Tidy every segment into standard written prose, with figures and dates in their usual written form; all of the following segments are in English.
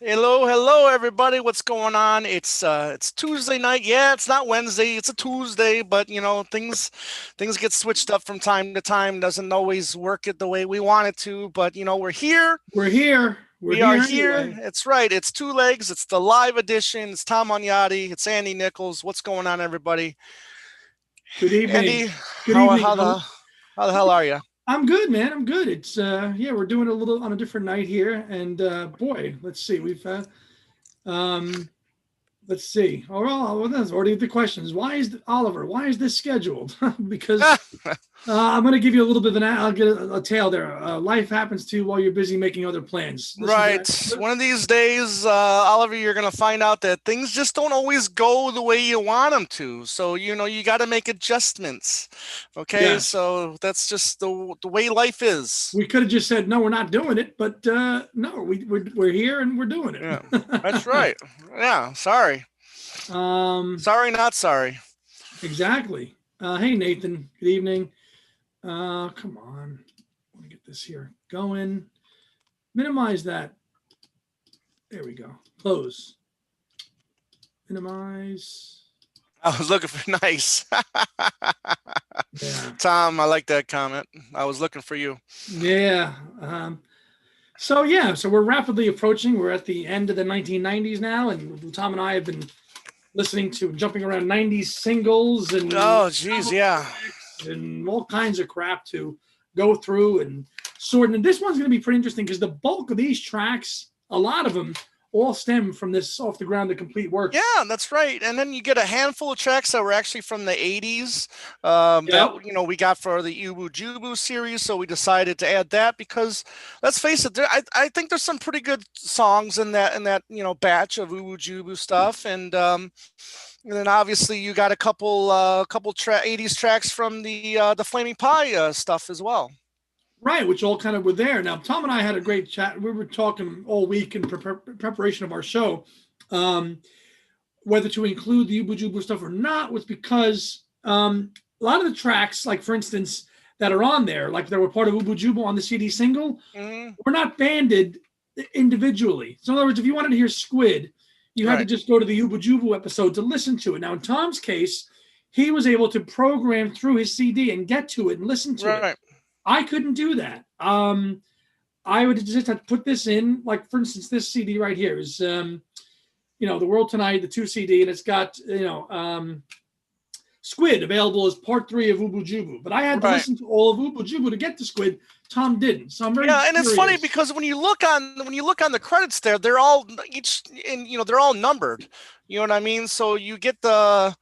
Hello, hello, everybody. What's going on? It's Tuesday night. Yeah, it's not Wednesday. It's a Tuesday, but things get switched up from time to time. Doesn't always work it the way we want it to. But we're here. We're here. We're We are here here. anyway. It's right. It's two legs. It's the live edition. It's Tom Agnotti. It's Andy Nichols. What's going on, everybody? Good evening. Andy, Good how evening, how the host. how the hell are you? I'm good, man. I'm good. It's yeah, we're doing a little on a different night here, and boy, let's see. Um let's see. Oh, well, that's already the questions. Oliver? Why is this scheduled? Because I'm going to give you a little bit of I'll get a tale there. Life happens to you while you're busy making other plans. Listen to Right. that. One of these days, Oliver, you're going to find out that things just don't always go the way you want them to. So, you got to make adjustments. Okay. Yes, So that's just the way life is. we could have just said no, we're not doing it, but no, we're here and we're doing Yeah. That's it. right. Yeah. Sorry. um, Sorry, not sorry. exactly. Hey Nathan, good evening. Come on, I want to get this here going. Minimize that. There we go. Close. Minimize. I was looking for nice. Yeah, Tom, I like that comment. I was looking for you. yeah. So we're rapidly approaching. We're at the end of the 1990s now, and Tom and I have been listening to jumping around 90s singles and Oh, geez. Yeah. and all kinds of crap to go through and sort. And this one's going to be pretty interesting because the bulk of these tracks, a lot of them, all stem from this off the ground the complete works. Yeah, that's right. And then you get a handful of tracks that were actually from the 80s that, Yep. we got for the Ubu Jubu series. So we decided to add that because let's face it, I think there's some pretty good songs in that batch of Ubu Jubu stuff. And then obviously you got a couple 80s tracks from the Flaming Pie stuff as well. Right, which all kind of were there. Now, Tom and I had a great chat. We were talking all week in preparation of our show. Um, whether to include the Ubu Jubu stuff or not was because a lot of the tracks, like for instance, that are on there, like that were part of Ubu Jubu on the CD single, Hmm. were not banded individually. So in other words, if you wanted to hear Squid, you had to Right, just go to the Ubu Jubu episode to listen to it. Now, in Tom's case, he was able to program through his CD and get to it and listen to it. right, I couldn't do that. I would just have to put this in, like for instance, this CD right here is The World Tonight, the 2 CD, and it's got Squid available as part 3 of Ubu Jubu. But I had to right. listen to all of Ubu Jubu to get to Squid. Tom didn't, so I'm very Yeah, and it's funny curious. because when you look on the credits there, they're all each and they're all numbered. You know what I mean? So you get the.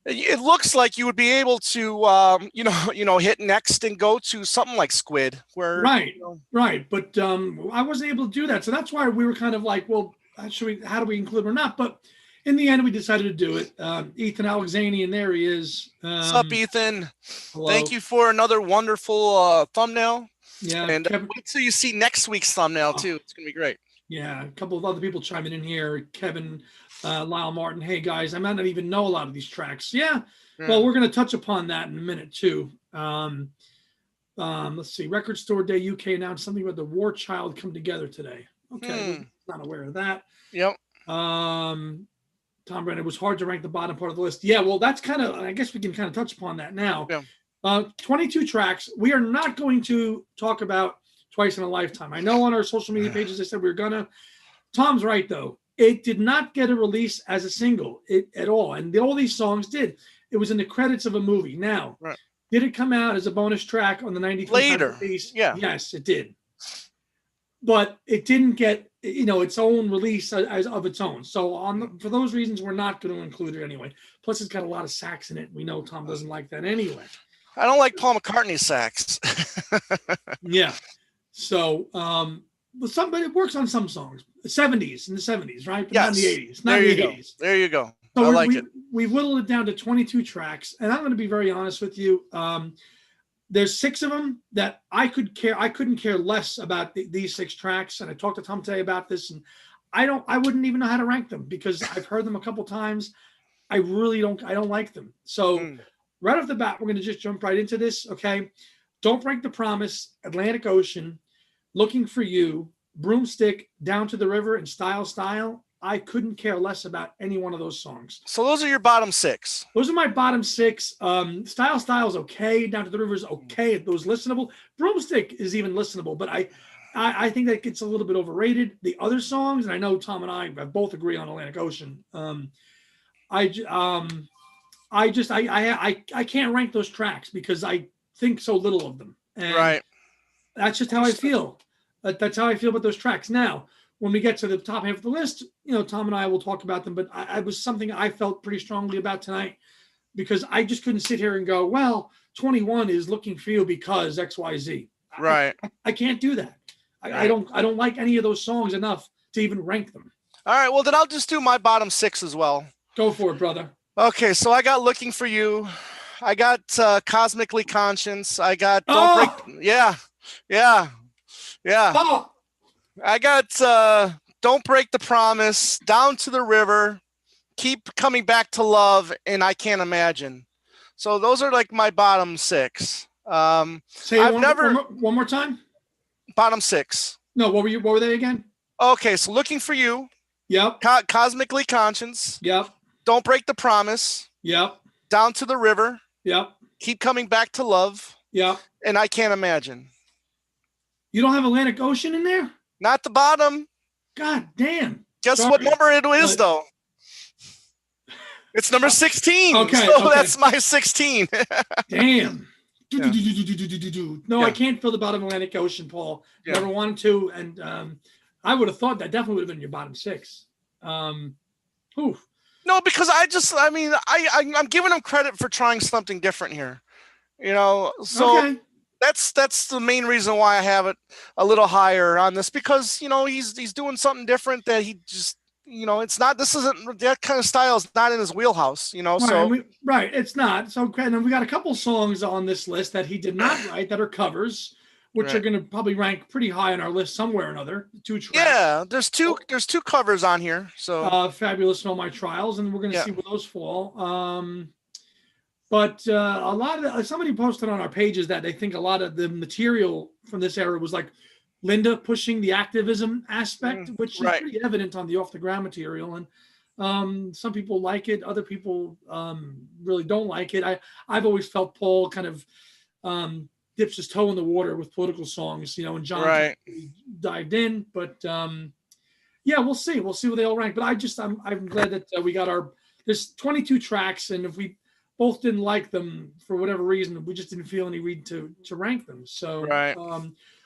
It looks like you would be able to, hit next and go to something like Squid, where Right, right. But I wasn't able to do that, so that's why we were kind of like, well, should we? How do we include him or not? But in the end, we decided to do it. Ethan Alexanian, there he is. Sup, Ethan? Thank Hello. you for another wonderful thumbnail, Yeah, and Kevin. wait till you see next week's thumbnail Oh, too. It's gonna be great. yeah, a couple of other people chiming in here. Kevin, Lyle Martin. Hey guys, I might not even know a lot of these tracks. Yeah, Yeah. well, we're going to touch upon that in a minute too. Let's see. Record Store Day UK announced something about the War Child come together today. Okay, we're Hmm. not aware of that. Yep. Um, Tom Brennan, it was hard to rank the bottom part of the list. Yeah, well, that's kind of. I guess we can kind of touch upon that now. Yeah. 22 tracks. We are not going to talk about Twice in a Lifetime. I know on our social media pages they said we were gonna. Tom's right though. It did not get a release as a single at all, and all these songs did. It was in the credits of a movie. Now, Right. did it come out as a bonus track on the 93 time Later. release? Yeah. Yes, it did. But it didn't get its own release as of its own. So for those reasons, we're not going to include it anyway. Plus, it's got a lot of sax in it. We know Tom doesn't like that anyway. I don't like Paul McCartney sax. Yeah. So, but it works on some songs. '70s in the '70s, right? But not in the Yes. '80s. Not There in you the go. '80s. There you go. So I like it. we whittled it down to 22 tracks, and I'm going to be very honest with you. There's 6 of them that I couldn't care less about these 6 tracks. And I talked to Tom today about this, and I wouldn't even know how to rank them because I've heard them a couple times. I don't like them. So Hmm. right off the bat, we're going to just jump right into this. Okay. Don't Break the Promise, Atlantic Ocean, Looking for You, Broomstick, Down to the River, and Style. I couldn't care less about any one of those songs. So those are your bottom 6. Those are my bottom 6. Style is okay. Down to the River is okay. It was listenable. Broomstick is even listenable, but I think that gets a little bit overrated. The other songs, and I know Tom and I both agree on Atlantic Ocean. I can't rank those tracks because I think so little of them. And right. That's just how I feel. That's how I feel about those tracks. Now, when we get to the top half of the list, Tom and I will talk about them, but I was something I felt pretty strongly about tonight because I just couldn't sit here and go, well, 21 is Looking for You because XYZ. Right. I can't do that. I don't like any of those songs enough to even rank them. All right. Well, then I'll just do my bottom 6 as well. Go for it, brother. Okay. So I got Looking for You. I got Cosmically Conscious. I got Don't Break. Yeah. Oh. I got Don't Break the Promise, Down to the River, Keep Coming Back to Love, and I Can't Imagine. So those are like my bottom 6. Say one more time. Bottom 6. No, what were they again? Okay, so Looking for You. Yep. Cosmically Conscious. Yep. Don't Break the Promise. Yep. Down to the River. Yep. Keep Coming Back to Love. Yep. And I Can't Imagine. You don't have Atlantic Ocean in there? Not the bottom. God damn. Guess what number it is, though? It's number 16. Okay. So that's my 16. Damn. Yeah. No, I can't fill the bottom of Atlantic Ocean, Paul. Yeah. Never wanted to. And I would have thought that definitely would have been your bottom 6. No, because I'm giving him credit for trying something different here. So okay. That's the main reason why I have it a little higher on this because he's doing something different that he just it's not that kind of style is not in his wheelhouse right, it's not. So and we got a couple songs on this list that he did not write that are covers, which are going to probably rank pretty high on our list somewhere or another. 2 tracks. Yeah, there's two covers on here. So Fabulous and All My Trials, and we're going to see where those fall. But a lot of somebody posted on our pages that they think a lot of the material from this era was like Linda pushing the activism aspect, which is pretty evident on the Off the Ground material. And some people like it, other people really don't like it. I've always felt Paul kind of dips his toe in the water with political songs, and John dived in. But we'll see. We'll see where they all rank. But I'm glad that we got there's 22 tracks, and if we both didn't like them for whatever reason, we just didn't feel any reason to rank them. So,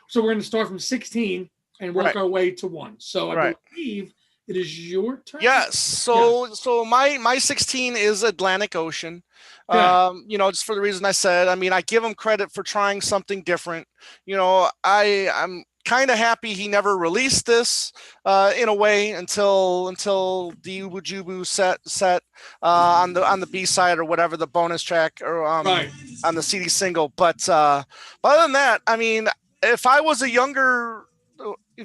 so we're going to start from 16 and work our way to 1. So I believe it is your turn. Yes. So my 16 is Atlantic Ocean. Okay. Just for the reason I said. I mean, I give him credit for trying something different. I'm kind of happy he never released this in a way until the Ubu Jubu set on the B side or whatever, the bonus track or on the CD single. But other than that, I mean, if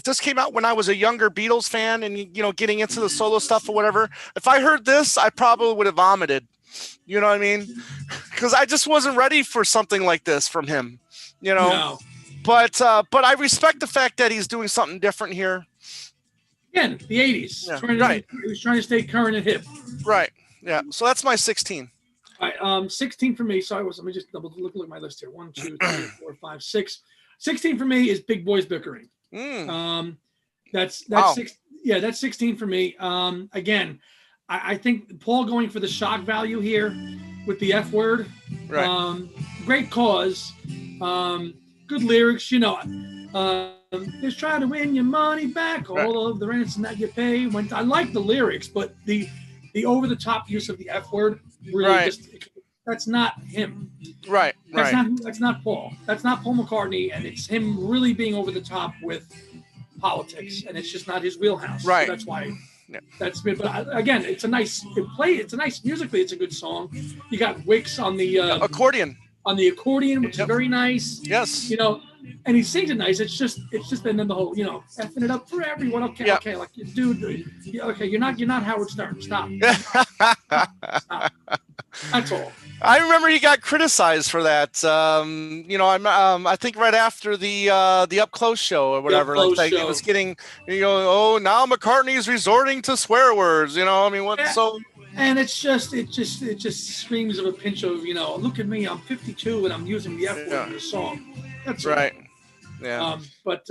this came out when I was a younger Beatles fan and getting into the solo stuff or whatever, if I heard this, I probably would have vomited. You know what I mean? Because I just wasn't ready for something like this from him. No. But I respect the fact that he's doing something different here. Again, the 80s. Yeah, he was trying to stay current and hip. Right. Yeah. So that's my 16. All right. 16 for me. So let me just look at my list here. 1, 2, 3, 4, 5, 6. 16 for me is Big Boys Bickering. That's 16 for me. Again, I think Paul going for the shock value here with the F word. Right. Great cause. Good lyrics, just trying to win your money back, all of the ransom that you pay. I like the lyrics, but the over the top use of the F word really that's not him. Right. That's not Paul. That's not Paul McCartney, and it's him really being over the top with politics, and it's just not his wheelhouse. Right. So that's why. Yeah. That's good, but again, it's a nice musically. It's a good song. You got Wicks on the accordion. Which is very nice. Yes. And he sings it nice. It's just and then the whole, effing it up for everyone. Okay, okay, like dude, okay, you're not Howard Stern. Stop. Stop. That's all. I remember he got criticized for that. I think right after the Up Close show or The Up whatever, Close like he show. was getting, oh, now McCartney's resorting to swear words. I mean, what? Yeah. So And it just screams of a pinch of, look at me, I'm 52 and I'm using the F word yeah, in the song. That's all. right, yeah. But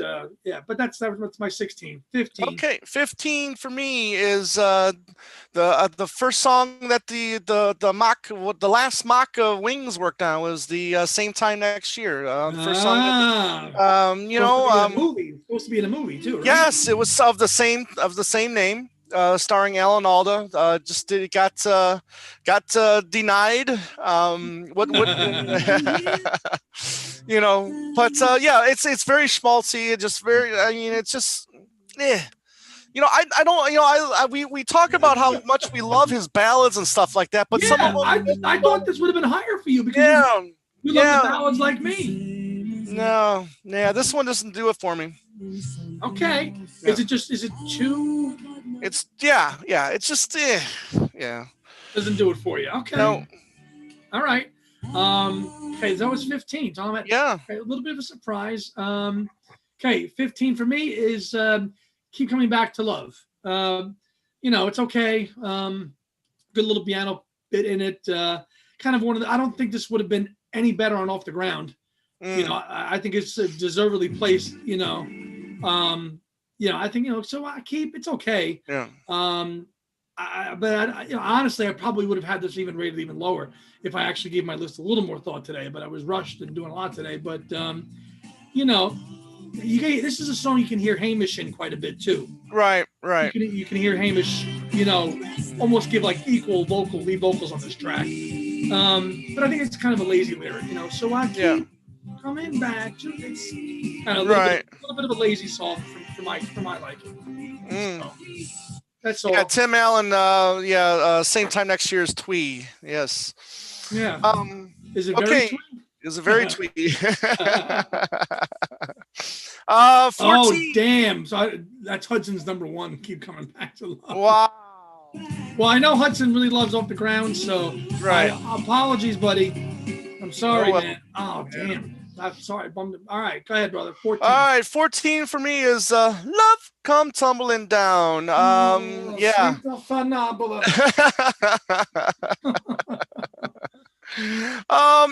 that's my 16. 15. Okay, 15 for me is the first song that the last mock Wings worked on was the same time next year. The first song that Supposed to be in a movie too, right? yes, it was of the same name. Starring Alan Alda, just did got denied. What but yeah, it's very schmaltzy. It just very. I mean, it's just. Eh. I don't. We talk about how much we love his ballads and stuff like that, but some of them. I thought this would have been higher for you because you love the ballads like me. No, yeah, this one doesn't do it for me. Okay, yeah. Is it too? It's yeah. It's just yeah. Doesn't do it for you. Okay. No. All right. Okay, that was 15, Tom. Yeah. Okay, a little bit of a surprise. Okay, 15 for me is Keep Coming Back to Love. It's okay. Good little piano bit in it. Kind of one of the. I don't think this would have been any better on Off the Ground. I think it's deservedly placed. I think So I keep. It's okay. Yeah. Honestly, I probably would have had this even rated even lower if I actually gave my list a little more thought today. But I was rushed and doing a lot today. But this is a song you can hear Hamish in quite a bit too. Right. You can hear Hamish, almost give like equal lead vocals on this track. But I think it's kind of a lazy lyric, So I keep coming back to this. Kind of a little bit of a lazy song for my liking. So, that's all. Yeah, Tim Allen. Same time next year as Twee. Yes. Yeah. Is it very okay? Twee? Is it very Twee? 14. Oh damn! So that's Hudson's number one. Keep Coming Back to Love. Wow. Well, I know Hudson really loves Off the Ground, so right. Apologies, buddy. I'm sorry, man. Oh damn. I'm sorry. All right, go ahead, brother. 14. All right, 14 for me is Love Come Tumbling Down. Yeah.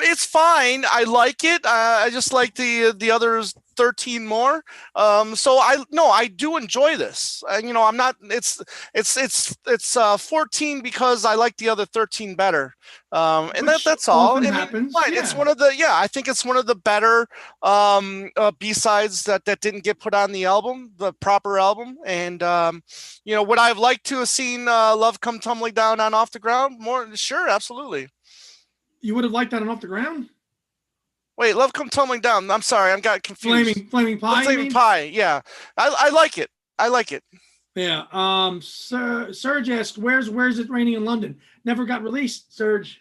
It's fine. I like it. I just like the others 13 more. So I do enjoy this. I'm not. It's 14 because I like the other 13 better. And that's all. And happens. It's one of the. I think it's one of the better B-sides that didn't get put on the album, the proper album. And would I have liked to have seen Love Come Tumbling Down on Off the Ground more? Sure, absolutely. You would have liked that on Off the Ground? Wait, Love Come Tumbling Down. I'm sorry, I got confused. Flaming Pie. Flaming Pie. Yeah, I like it. I like it. Yeah. Serge asked, "Where's it raining in London?" Never got released. Serge.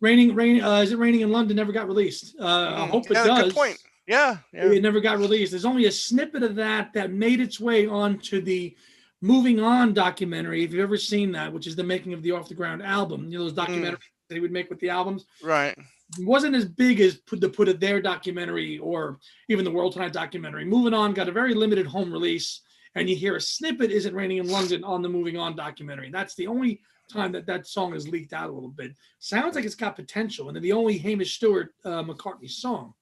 Raining. Is it raining in London? Never got released. I hope it does. Good point. Yeah. It never got released. There's only a snippet of that made its way onto the Moving On documentary. If you've ever seen that, which is the making of the Off the Ground album, those documentaries they would make with the albums. Right. It wasn't as big as Put It There documentary or even the World Tonight documentary. Moving On got a very limited home release, and you hear a snippet, Is It Raining in London, on the Moving On documentary. That's the only time that song has leaked out a little bit. Sounds like it's got potential, and then the only Hamish Stewart McCartney song.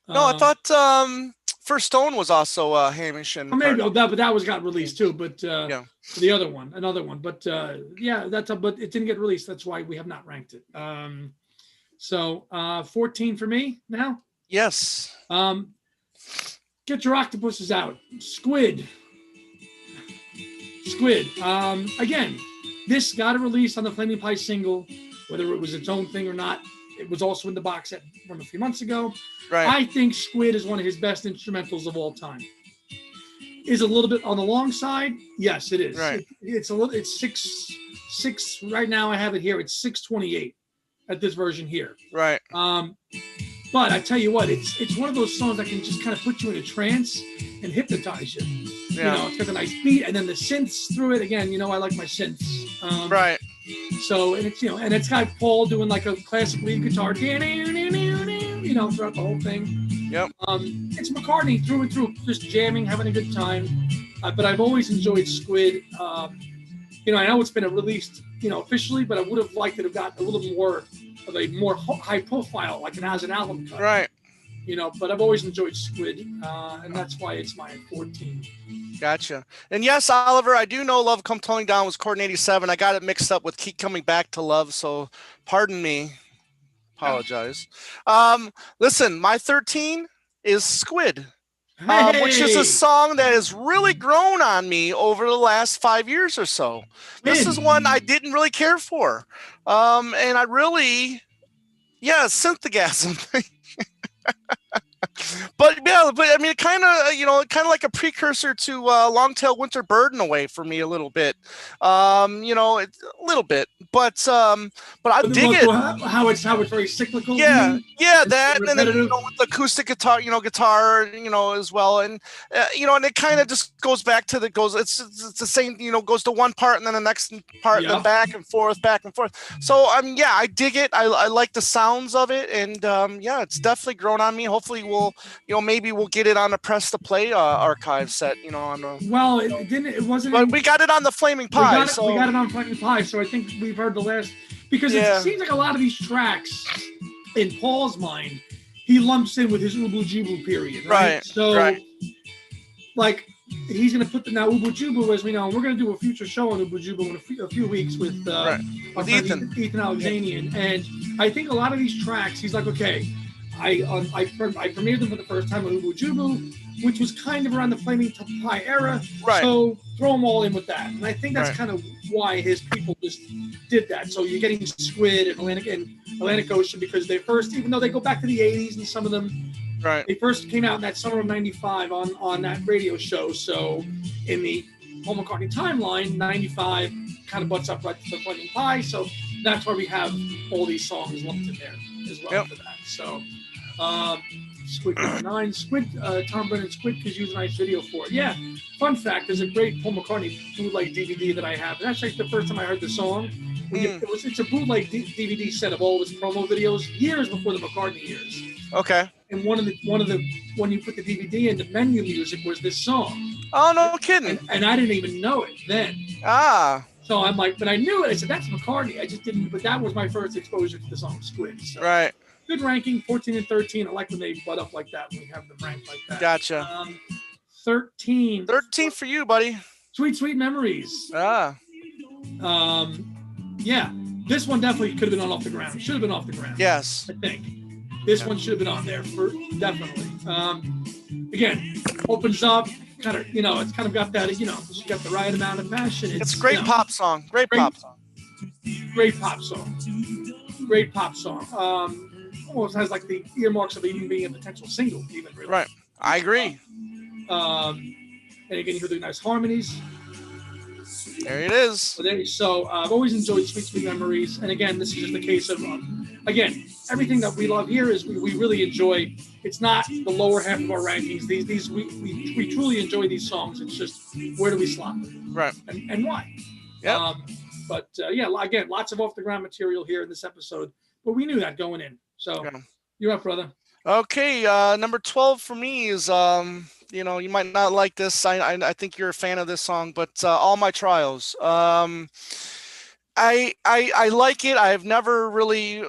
No, I thought First Stone was also Hamish and maybe but that was got released too, but the another one, but but it didn't get released. That's why we have not ranked it. So 14 for me now. Yes. Get your octopuses out. Squid. Again, this got a release on the Flaming Pie single, whether it was its own thing or not. It was also in the box set from a few months ago. Right. I think Squid is one of his best instrumentals of all time. Is a little bit on the long side. Yes, it is. Right. It's six right now. I have it here. It's 628 at this version here. Right. But I tell you what, it's one of those songs that can just kind of put you in a trance and hypnotize you. Yeah. It's got a nice beat, and then the synths through it. Again, I like my synths. Right. So, and it's, and it's got Paul doing like a classic lead guitar, throughout the whole thing. Yep. It's McCartney through and through, just jamming, having a good time. But I've always enjoyed Squid. I know it's been released, officially, but I would have liked it to have gotten a little more of a more high profile, like as an album cut. Right. But I've always enjoyed Squid, and that's why it's my 14. Gotcha. And yes, Oliver, I do know Love Come Tumbling Down was recorded in 87. I got it mixed up with Keep Coming Back to Love, so pardon me. Apologize. Listen, my 13 is Squid, which is a song that has really grown on me over the last 5 years or so. This is one I didn't really care for. And I really, Synthgasm. But I mean, kind of like a precursor to Long-Tailed Winter Bird in a way for me a little bit, a little bit, but I dig it. How it's very cyclical. Yeah, that, and then with the acoustic guitar, as well, and and it kind of just goes back to it's the same, goes to one part and then the next part, and then back and forth. So I dig it. I like the sounds of it, and it's definitely grown on me. Hopefully maybe we'll get it on a Press to Play archive set, on the. Well, it wasn't. But we got it on the Flaming Pie. We got it on Flaming Pie, so I think we've heard the last, because it seems like a lot of these tracks, in Paul's mind, he lumps in with his Ubu Jubu period, right? So, like, he's going to put now Ubu Jubu, as we know, and we're going to do a future show on Ubu Jubu in a few weeks with Ethan Alexanian, and I think a lot of these tracks, he's like, okay, I premiered them for the first time on Ubu Jubu, which was kind of around the Flaming Pie era. Right. So throw them all in with that. And I think that's kind of why his people just did that. So you're getting Squid and Atlantic Ocean, because they first, even though they go back to the 80s and some of them, they first came out in that summer of 95 on that radio show. So in the Paul McCartney timeline, 95 kind of butts up right to the Flaming Pie. So that's why we have all these songs lumped in there as well for that. So Squid 9, Tom Brennan Squid could use a nice video for it. Yeah, fun fact, there's a great Paul McCartney bootleg DVD that I have. And that's like the first time I heard the song. It's a bootleg DVD set of all his promo videos years before the McCartney years. Okay. And one of the when you put the DVD in, the menu music was this song. Oh, no kidding. And I didn't even know it then. So I'm like, but I knew it. I said, that's McCartney. I just didn't, but that was my first exposure to the song Squid. So. Right. Good ranking, 14 and 13. I like when they butt up like that, when we have them ranked like that. Gotcha. 13. 13 for you, buddy. Sweet, Sweet Memories. Yeah, this one definitely could have been off the ground. Should have been off the ground. Yes. I think. This one should have been on there, definitely. Again, opens up, kind of, it's kind of got that, she's got the right amount of passion. It's a great pop song. Great pop song. Almost has like the earmarks of even being a potential single, even really. Right. I agree. And again, you hear the nice harmonies. There it is. So I've always enjoyed Sweet, Sweet Memories. And again, this is just a case of, again, everything that we love here is we really enjoy. It's not the lower half of our rankings. These we truly enjoy these songs. It's just, where do we slot them? Right. And why? Yeah. Again, lots of off the ground material here in this episode, but we knew that going in. So you're up, brother. Okay, number 12 for me is you might not like this. I think you're a fan of this song, but All My Trials. I like it. I've never really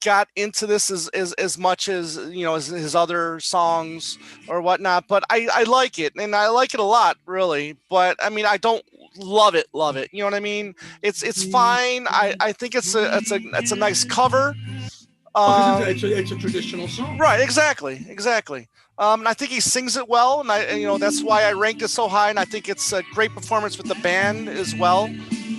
got into this as much as as his other songs or whatnot, but I like it, and I like it a lot, really. But I mean, I don't love it. You know what I mean? It's fine. I think it's a nice cover. It's a traditional song, right? Exactly. And I think he sings it well, and that's why I ranked it so high. And I think it's a great performance with the band as well.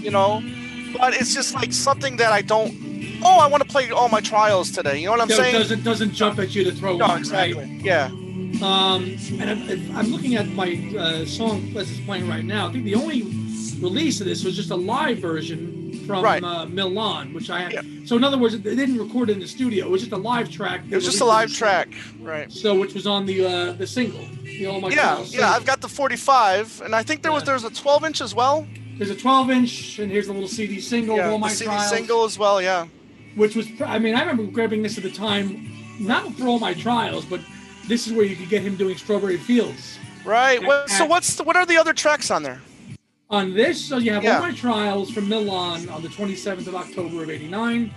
But it's just like something that I don't. Oh, I want to play All My Trials today. You know what I'm saying? It doesn't jump at you to throw no, one, exactly. Right? Yeah. And I'm looking at my song as it's playing right now. I think the only release of this was just a live version from Milan, which I have. Yeah. So in other words, they didn't record it in the studio. It was just a live track. It was just a live track, right? So which was on the single. All My Trials. I've got the 45, and I think there was a 12-inch as well. there's a 12-inch, and here's a little CD single of Yeah, All the My CD Trials. single as well. Yeah. Which was, I mean, I remember grabbing this at the time, not for All My Trials, but this is where you could get him doing Strawberry Fields. Right. What are the other tracks on there? On this, so you have All Yeah. My Trials from Milan on the 27th of October of '89.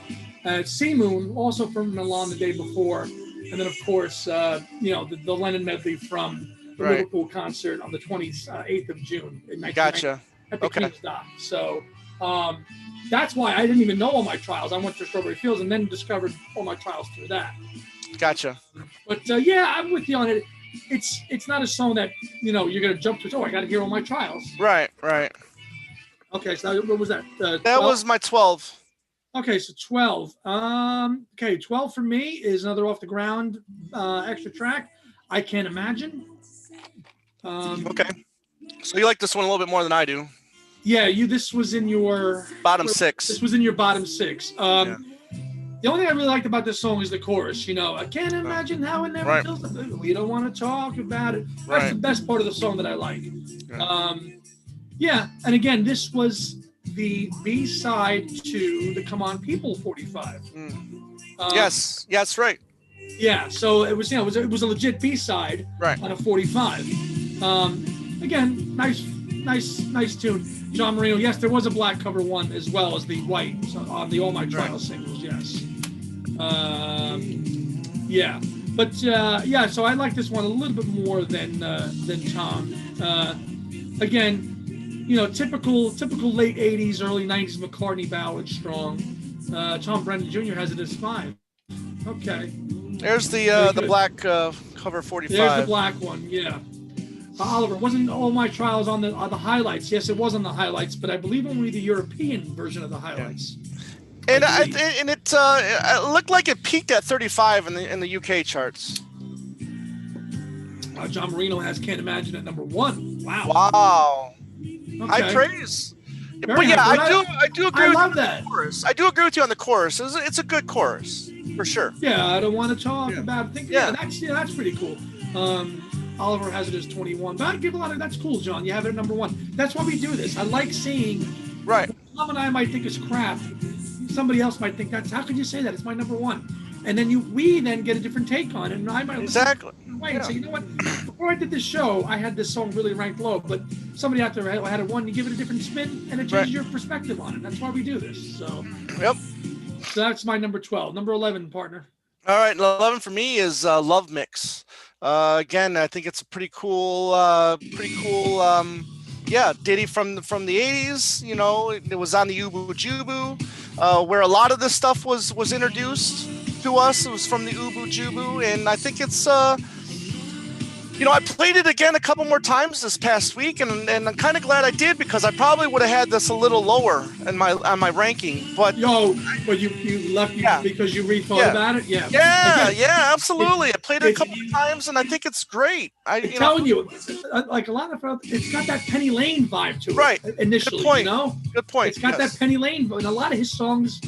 Sea Moon, also from Milan the day before. And then, of course, the Lennon medley from the Right. Liverpool concert on the 28th of June in 1990 Gotcha. at the Okay. Queen's Dock. So that's why I didn't even know All My Trials. I went to Strawberry Fields and then discovered All My Trials through that. Gotcha. But yeah, I'm with you on it. It's not a song that you're gonna jump to. Oh, I got to hear All My Trials. Right. Right. Okay, so what was that? That was my 12. Okay, so 12. Okay, 12 for me is another off the ground extra track. I Can't Imagine. Okay. So you like this one a little bit more than I do. Yeah, this was in your bottom 6. This was in your bottom 6. Yeah. The only thing I really liked about this song is the chorus. I can't imagine how it never feels. We don't want to talk about it. That's the best part of the song that I like. Yeah, and again, this was the B-side to the Come On People 45. Yes, right. Yeah, so it was it was a legit B-side on a 45. Again, nice tune. John Marino. Yes, there was a black cover one as well as the white on the All My Trials singles. Yes. Yeah, but yeah. So I like this one a little bit more than Tom. Again, typical late '80s, early '90s McCartney ballad, strong. Tom Brennan Jr. has it as 5. Okay. There's the black cover 45. There's the black one. Yeah. Oliver, wasn't All My Trials on the highlights? Yes, it was on the highlights, but I believe only the European version of the highlights. Yeah. And it looked like it peaked at 35 in the UK charts. John Marino has Can't Imagine at number 1. Wow. Okay. High praise. Very but yeah, nice. I do agree. I with love you that. On the chorus. I do agree with you on the chorus. It's a good chorus for sure. Yeah, I don't want to talk about it. That's pretty cool. Oliver has it as 21, but I give a lot of that's cool, John. You have it at number 1. That's why we do this. I like seeing. Right. Tom and I might think it's crap. Somebody else might think that's. How could you say that? It's my number 1. And then we then get a different take on it, and I might exactly. Wait, so you know what? Before I did this show, I had this song really ranked low, but somebody out there had a 1. You give it a different spin, and it changes your perspective on it. That's why we do this. So. Yep. So that's my number 12. Number 11, partner. All right, 11 for me is Love Mix. Again, I think it's a pretty cool, ditty from the 80s. It was on the Ubu Jubu, where a lot of this stuff was introduced to us. It was from the Ubu Jubu, and I think it's I played it again a couple more times this past week, and I'm kind of glad I did, because I probably would have had this a little lower on my ranking. But but you left because you rethought about it. Yeah, absolutely. I played it a couple of times, and I think it's great. I'm telling you, like a lot of it's got that Penny Lane vibe to it. Right. Initially, good point. Good point. It's got that Penny Lane, and a lot of his songs.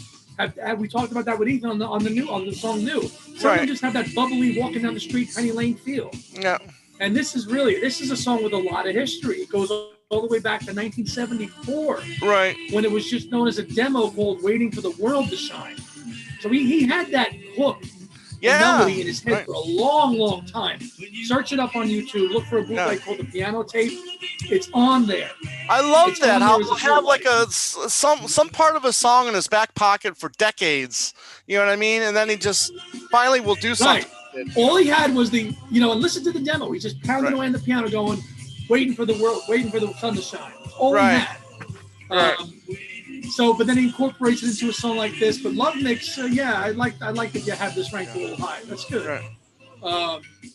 We talked about that with Ethan on the song New. Some of them just have that bubbly walking down the street Penny Lane feel. Yeah. And this is a song with a lot of history. It goes all the way back to 1974. Right. When it was just known as a demo called Waiting for the World to Shine. So he had that hook melody in his head for a long, long time. Search it up on YouTube. Look for a bootleg called The Piano Tape. It's on there. I love that. He'll have like some part of a song in his back pocket for decades. You know what I mean? And then he just finally will do something. Right. All he had was and listen to the demo. He's just pounding away on the piano going, waiting for the sun to shine. That's all he had. But then he incorporates it into a song like this. But Love Mix, I like that you have this ranked a little high. That's good. Right.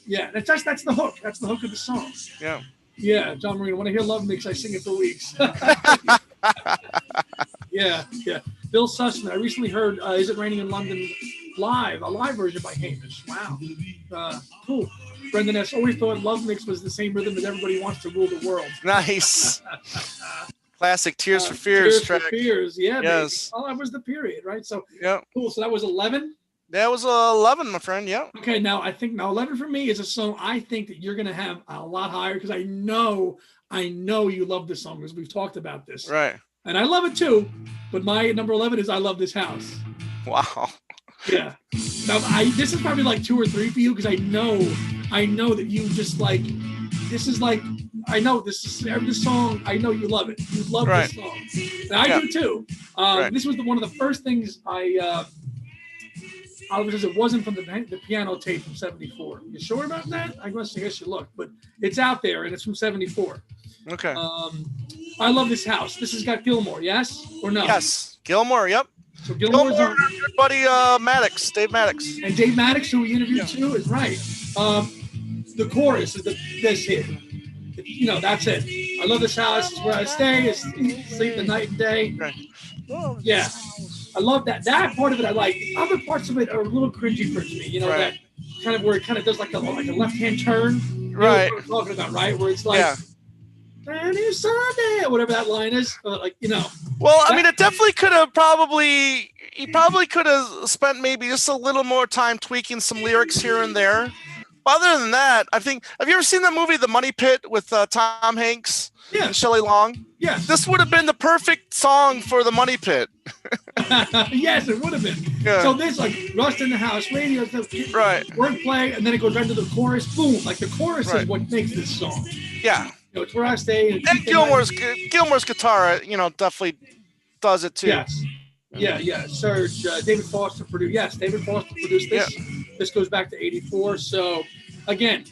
That's the hook. That's the hook of the song. Yeah. Yeah, John Marino. When I hear Love Mix, I sing it for weeks. Yeah. Bill Sussman. I recently heard Is It Raining in London live, a live version by Hamish. Wow. Cool. Brendan S. always thought Love Mix was the same rhythm as Everybody Wants to Rule the World. Nice. Classic Tears for Fears track. Tears for Fears, yeah. Yes. Baby. Oh, that was the period, right? So, yeah. Cool. So that was 11. That was 11, my friend. Yeah. Okay, now I think now 11 for me is a song I think that you're gonna have a lot higher because I know you love this song because we've talked about this, Right. and I love it too. But my number 11 is "I Love This House." Wow. Yeah. Now this is probably like 2 or 3 for you because I know that you just like this is like I know this is every song. I know you love it. You love this song, and I do too. This was one of the first things because it wasn't from the piano tape from '74. You sure about that? I guess you looked, but it's out there and it's from '74. Okay. I Love This House. This has got Gilmore, yes or no? Yes, Gilmore. Yep. So Gilmore's on. Your buddy Maddox, Dave Maddox. And Dave Maddox, who we interviewed too, is right. The chorus is this hit. You know, that's it. I love this house. It's where I stay. It's sleep the night and day. Right. Yeah. I love that. That part of it I like. The other parts of it are a little cringy for me. You know, that kind of where it kind of does like a left-hand turn. You right. know what I'm talking about, right? Where it's like, Sunday, Sunday, whatever that line is. Like, you know. Well, I mean, it definitely could have he probably could have spent maybe just a little more time tweaking some lyrics here and there. Other than that, I think, have you ever seen the movie The Money Pit with Tom Hanks and Shelley Long? Yeah. This would have been the perfect song for The Money Pit. Yes, it would have been. Yeah. So there's like Rust in the House, radio stuff, wordplay, and then it goes right to the chorus. Boom! Like the chorus is what makes this song. Yeah. You know, it's where I stay. And Gilmore's guitar, definitely does it too. Yes. Yeah. Serge, David Foster produced. Yes, David Foster produced this. Yeah. This goes back to '84. So, again,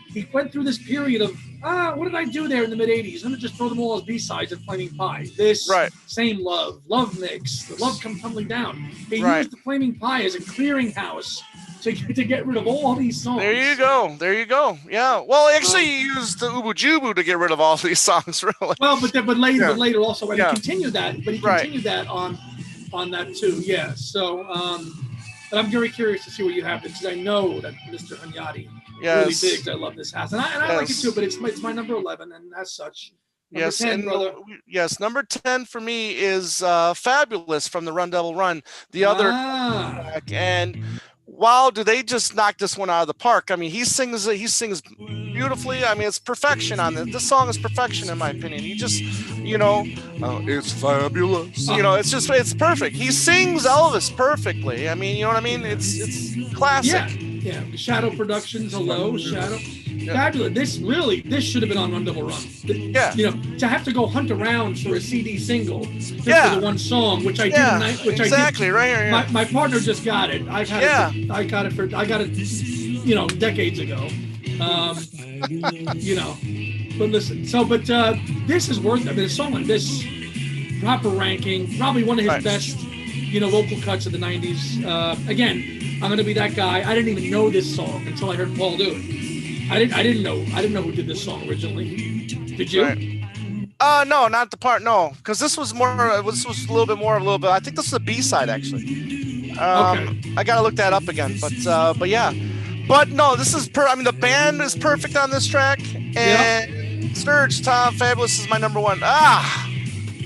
he went through this period of what did I do there in the mid '80s? I'm gonna just throw them all as B-sides of Flaming Pie. This same love mix, the love come tumbling down. He used the Flaming Pie as a clearinghouse to get rid of all these songs. There you go. Yeah. Well, actually, he used the Ubu Jubu to get rid of all these songs, really. Well, but later also, and he continued that. But he continued that on that too. Yeah. So. But I'm very curious to see what you have because I know that Mr. Hunyadi really digs I Love This House. And I like it too, but it's my number 11, and as such. Number 10, brother. Number 10 for me is Fabulous from the Run Devil Run. The other track. And wow, do they just knock this one out of the park. I mean, he sings beautifully. I mean, it's perfection on this. This song is perfection in my opinion. He just, it's fabulous. It's perfect. He sings Elvis perfectly. I mean, you know what I mean? It's classic. Yeah. Shadow Productions, hello, Shadow. Fabulous. This should have been on Run Double Run. To have to go hunt around for a CD single just for the one song, which I did. Exactly, right here. Yeah. My partner just got it. I got it decades ago. But listen. This is worth. I mean, a song like this, proper ranking, probably one of his best, vocal cuts of the '90s. Again, I'm gonna be that guy. I didn't even know this song until I heard Paul do it. I didn't know who did this song originally. Did you? No, not the part. No, because this was more. This was a little bit. I think this is a B-side actually. I gotta look that up again. But yeah. But no, this is the band is perfect on this track. And Sturge, Tom, Fabulous is my number 1. Wow.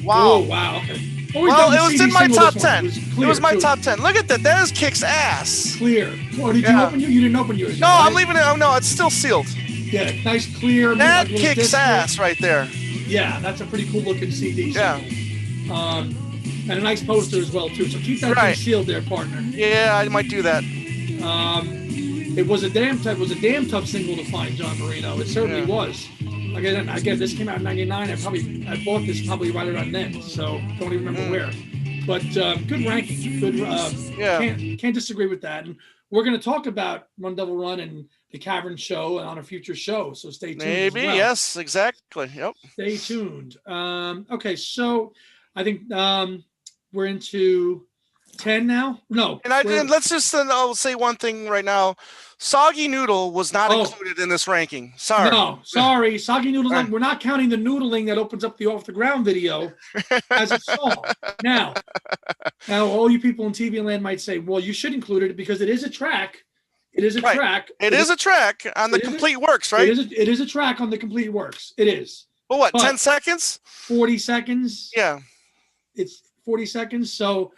Oh wow. Okay. Well, it was in my top 10. It was my top 10. Look at that. That is kicks ass. Clear. Oh, did you open yours? You didn't open yours. No, I'm leaving it. Oh, no, it's still sealed. Yeah, nice clear. That kicks ass right there. Yeah, that's a pretty cool looking CD. Yeah. And a nice poster as well, too. So keep that thing sealed there, partner. Yeah, I might do that. It was a damn tough single to find, John Marino. It certainly was. Again, this came out in '99. I bought this probably right around then, so don't even remember where. But good ranking. Good. Can't disagree with that. And we're going to talk about Run Devil Run and the Cavern Show on a future show. So stay tuned. Maybe yes, exactly. Yep. Stay tuned. Okay, so I think we're into 10 now. No. And let's just I'll say one thing right now. Soggy Noodle was not included in this ranking. Sorry. No, sorry. Soggy Noodle. We're not counting the noodling that opens up the Off the Ground video as a song. Now, all you people in TV land might say, well, you should include it because it is a track. It is a track. It is a track on the Complete Works, right? It is a track on the Complete Works. It is. Well, 10 seconds? 40 seconds. Yeah. It's 40 seconds. So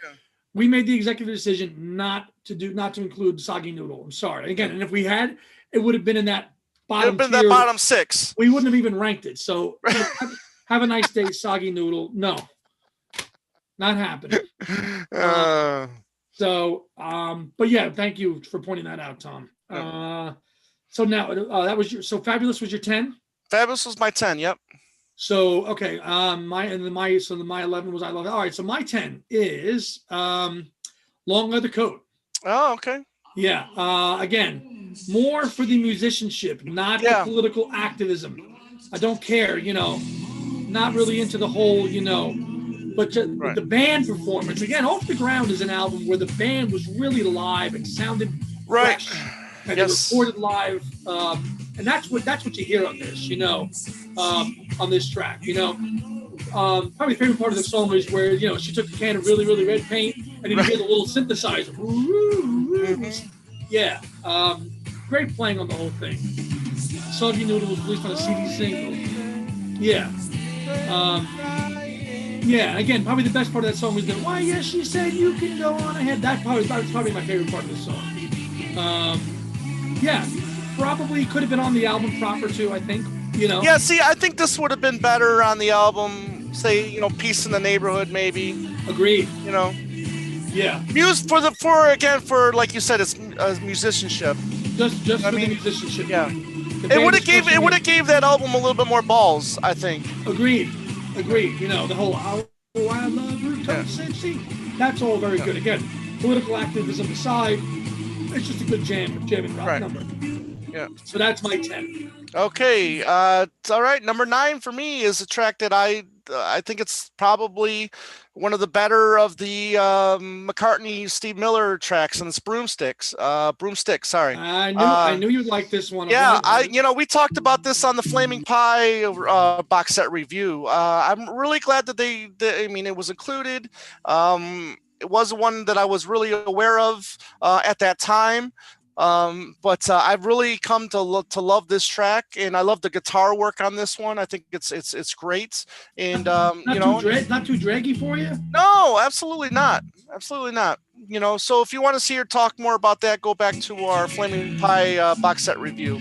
we made the executive decision not to include Soggy Noodle. I'm sorry. Again, and if we had, it would have been in that It'd have bottom been that tier. bottom 6. We wouldn't have even ranked it. So have a nice day, Soggy Noodle. No, not happening. Uh, But yeah, thank you for pointing that out, Tom. So now that was so Fabulous was your 10. Fabulous was my 10. Yep. So okay, my 11 was I Love It. All right, so my 10 is Long Leather Coat. Oh, okay. Yeah. Again, more for the musicianship, not the political activism. I don't care, not really into the whole, but the band performance. Again, Off the Ground is an album where the band was really live and sounded fresh, and they recorded live, and that's what you hear on this, on this track. Probably the favorite part of the song is where she took a can of really really red paint and then you hear the little synthesizer. Yeah, great playing on the whole thing. Soggy Noodle was released on a CD single. Yeah. Yeah, again, probably the best part of that song was the "Why, yes, she said you can go on ahead." That was probably my favorite part of the song. Yeah, probably could have been on the album proper too, I think. Yeah, see, I think this would have been better on the album. Say, Peace in the Neighborhood, maybe. Agreed. Yeah. For like you said, it's musicianship. Just for the musicianship. Yeah. It would have gave that album a little bit more balls, I think. Agreed. The whole I love rooftop sexy. That's all very good. Again, political activism aside, it's just a good jamming rock number. Yeah. So that's my 10. Okay. It's all right. Number 9 for me is a track that I think it's probably one of the better of the McCartney Steve Miller tracks, and it's Broomsticks. Sorry. I knew you'd like this one. Yeah, we talked about this on the Flaming Pie box set review. I'm really glad that it was included. It was one that I was really aware of at that time. But I've really come to love this track, and I love the guitar work on this one. I think it's great, and not too draggy for you. No, absolutely not. So if you want to see or talk more about that, go back to our Flaming Pie box set review.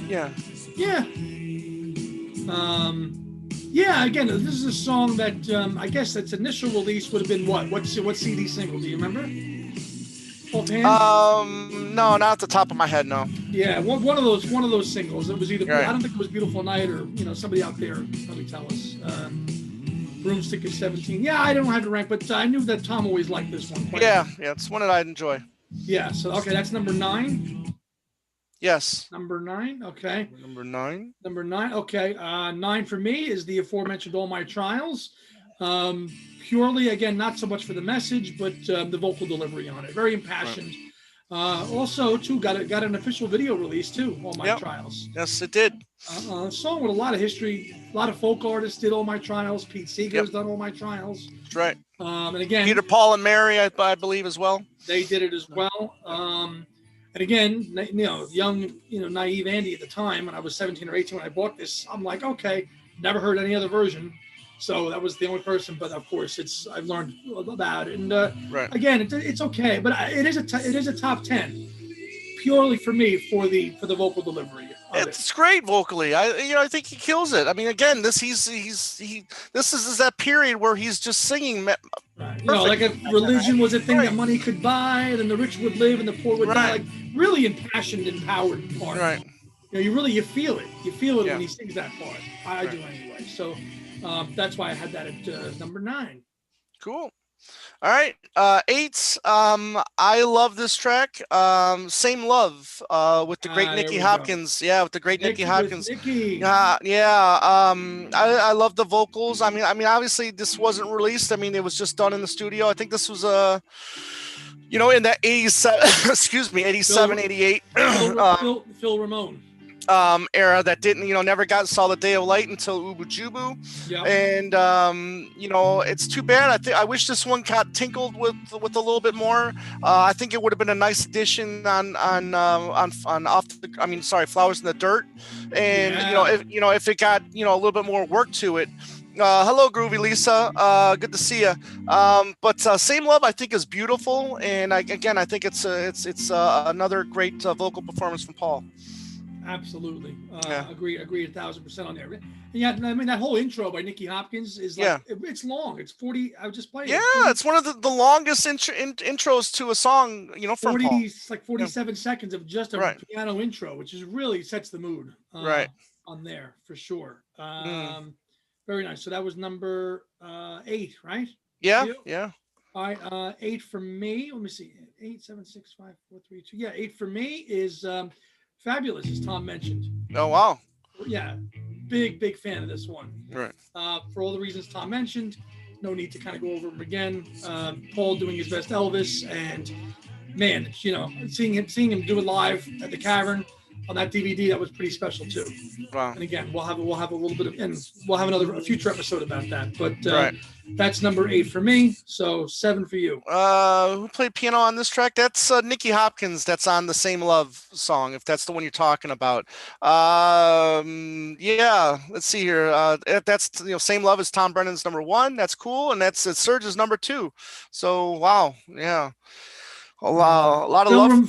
Yeah. Again, this is a song that I guess its initial release would have been what CD single? Do you remember? No, not at the top of my head. No. Yeah, one of those singles. It was either I don't think it was Beautiful Night or somebody out there probably tell us. Broomstick is 17. Yeah, I don't have to rank, but I knew that Tom always liked this one. Yeah, it's one that I enjoy. Yeah. So okay, that's number 9. Yes. Number 9. Okay. Number 9. Okay. 9 for me is the aforementioned All My Trials. Purely, again, not so much for the message, but the vocal delivery on it. Very impassioned. Right. Also, too, got an official video release, too, All My Trials. Yes, it did. A song with a lot of history. A lot of folk artists did All My Trials. Pete Seeger's done All My Trials. That's right. And again, Peter, Paul, and Mary, I believe, as well. They did it as well. And again, young, naive Andy at the time, when I was 17 or 18 when I bought this, I'm like, okay, never heard any other version. So that was the only person, but of course, I've learned about it, and again, it's okay, but it is a top 10, purely for me for the vocal delivery. It's great vocally. I think he kills it. I mean, again, this is that period where he's just singing. Right. Like if religion was a thing that money could buy, and the rich would live and the poor would die. Like really impassioned, empowered part. Right. You feel it. You feel it when he sings that part. I do anyway. So. That's why I had that at number 9. Cool. All right. 8. I love this track. Same Love with the great Nicky Hopkins. Yeah, with the great Nicky Hopkins. I love the vocals. I mean, obviously this wasn't released. I mean, it was just done in the studio. I think this was in that 87, 87, 88. Phil Ramone. Era that didn't, never saw the day of light until Ubu Jubu. Yep. And, it's too bad. I wish this one got tinkled with a little bit more. I think it would have been a nice addition on Flowers in the Dirt. And, if it got, a little bit more work to it. Hello, Groovy Lisa. Good to see you. But Same Love, I think, is beautiful, and again, I think it's another great vocal performance from Paul. Absolutely. Yeah, Agree 1,000% on there. And yeah, I mean that whole intro by Nicky Hopkins is like yeah, it's long. It's 40. I just played yeah. it. It's 40, It's one of the longest intros to a song, from 40 Paul. it's like Yeah, 47 seconds of just a right, piano intro, which is really sets the mood right. on there for sure. Mm. Very nice. So that was number 8, right? For Yeah, you? yeah. All right, 8 for me. Let me see. 8, 7, 6, 5, 4, 3, 2. Yeah, 8 for me is Fabulous, as Tom mentioned. Oh wow. Yeah, big fan of this one. Right. For all the reasons Tom mentioned, no need to kind of go over them again. Paul doing his best Elvis, and man, seeing him do it live at the Cavern on that DVD, that was pretty special too. Wow. And again, we'll have a little bit of, and we'll have a future episode about that. But Right. that's number 8 for me. So 7 for you. Who played piano on this track? That's Nicky Hopkins. That's on the Same Love song, if that's the one you're talking about. Yeah. Let's see here. That's Same Love is Tom Brennan's number 1. That's cool, and that's Serge's number 2. So wow, yeah, a lot of Phil, love for Ram-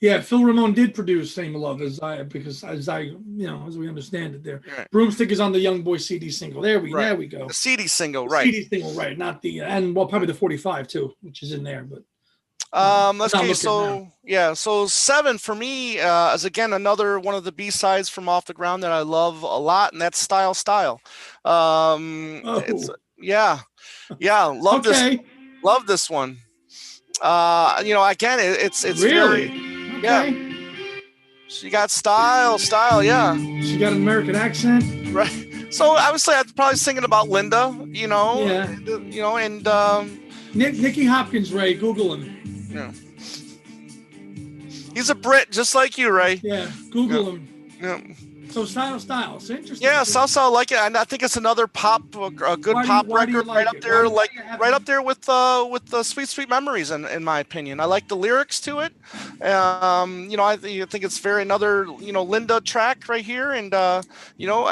yeah, Phil Ramone did produce "Same Love" as we understand it. There, that. Right. "Broomstick" is on the Young Boy CD single. There we Right. go. The CD single, The right? CD single, right? Not the and well, probably the 45 too, which is in there. But Let's not okay. looking now. So yeah, so 7 for me is again another one of the B sides from Off the Ground that I love a lot, and that's Style Style. It's Oh, yeah, okay, love this one. Again, it's very really, yeah. okay. She got style, yeah, She got an American accent. right. So obviously, I'm probably singing about Linda, Yeah, and Nicky Hopkins, Ray. Google him. yeah, he's a Brit just like you, Ray. Yeah, Yeah, Google him. yeah. So style. It's interesting. Yeah, salsa, I like it, and I think it's another a good pop Why do you record, right like up it? there, Why like do you have right up there with the Sweet Memories, in my opinion. I like the lyrics to it. I think it's very another Linda track right here, and I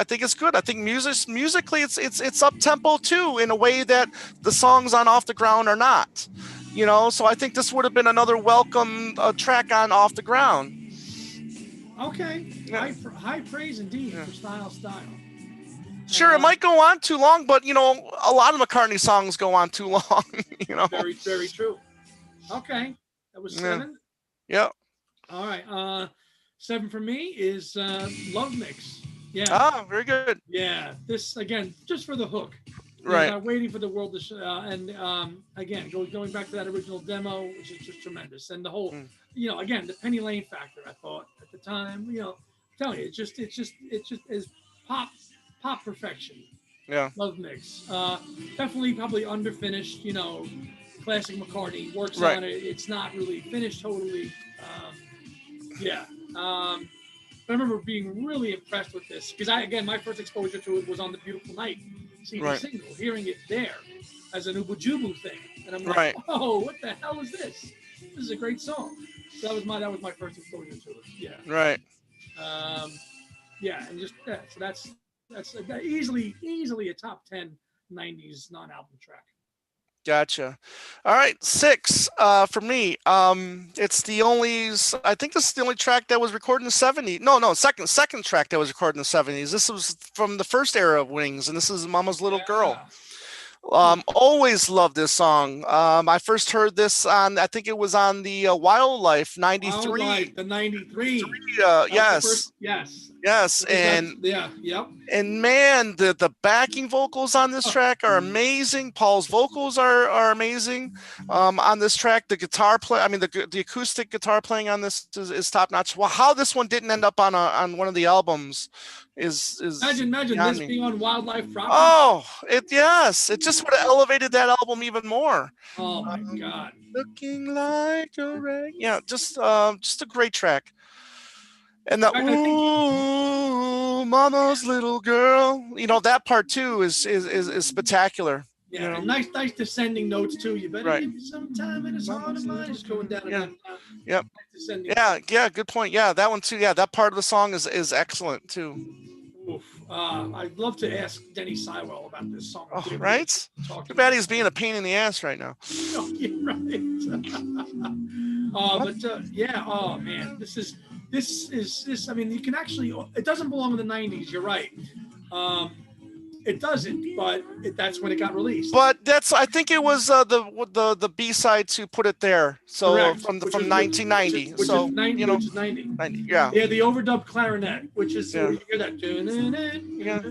think it's good. I think musically, it's up tempo too, in a way that the songs on Off the Ground are not. So I think this would have been another welcome track on Off the Ground. Okay, Yeah. high praise indeed Yeah. for style. Sure, it might go on too long, but a lot of McCartney songs go on too long. Very true. Okay, that was Yeah, 7. yeah. All right, 7 for me is Love Mix. Yeah, Ah, very good. yeah. This again, just for the hook. Right, Not waiting for the world to and again going back to that original demo, which is just tremendous, and the whole, mm, again the Penny Lane factor. I thought at the time, I'm telling you, it's just is pop perfection. yeah. Love Mix, definitely probably underfinished. Classic McCartney works Right, on it. It's not really finished totally. Yeah. I remember being really impressed with this because my first exposure to it was on the Beautiful Night CD right, single, hearing it there as an Ubu Jubu thing, and I'm like, right. oh, what the hell is this? This is a great song. So that was my first exposure to it. Yeah, Right. yeah, and just so that's easily a top 10 '90s non-album track. Gotcha. All right, 6 for me. I think this is the only track that was recorded in the '70s. No, second track that was recorded in the '70s. This was from the first era of Wings, and this is Mama's Little Girl. Yeah. Always loved this song. I first heard this on, I think it was on the Wildlife '93. Wildlife, the '93. Yes, yes, Yeah, yep. and man, the backing vocals on this track are amazing. Paul's vocals are amazing. On this track, the guitar play, I mean the acoustic guitar playing on this is top notch. Well, how this one didn't end up on one of the albums is Imagine this being on Wildlife proper. Oh, it just would have elevated that album even more. Oh my God. Looking like a rag. Yeah, just a great track. And the ooh, mama's little girl. That part too is spectacular. Yeah, nice descending notes too. You better Right. give me some time and it's hard of mine. Just going down again. Yep. Descending. Yeah, good point. Yeah, that one too. Yeah, that part of the song is excellent too. Oof. I'd love to ask Denny Sywell about this song if Oh, we ever get right. to talk Too to bad him. he's being a pain in the ass right now. Oh, you're right. Yeah. Oh man, this. I mean, you can actually. It doesn't belong in the '90s. You're right. Um, it doesn't, but that's when it got released. But I think it was the B side to Put It There. So Correct. from 1990. So Which is 90. 90. Yeah. Yeah, the overdubbed clarinet, which is Yeah. where you hear that. Yeah.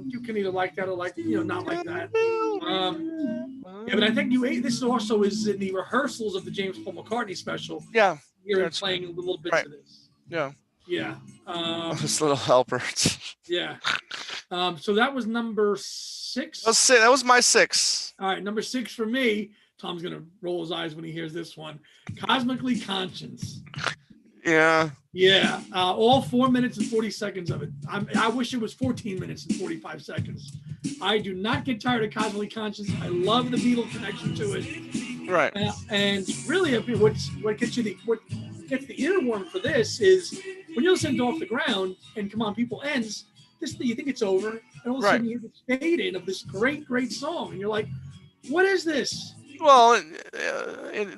You can either like that or not like that. Yeah, but I think this also is in the rehearsals of the James Paul McCartney special. Yeah. You're playing a little bit of this. Yeah. Yeah. This little helper. Yeah. So that was number 6. That was my 6. All right, number 6 for me. Tom's gonna roll his eyes when he hears this one. Cosmically Conscious. Yeah. Yeah. All 4 minutes and 40 seconds of it. I wish it was 14 minutes and 45 seconds. I do not get tired of Cosmically Conscious. I love the Beatle connection to it. Right. And really, what gets the earworm for this is when you listen to Off the Ground and Come On People ends. You think it's over, and all of a sudden you hear this fade in of this great song, and you're like, "What is this?" Well,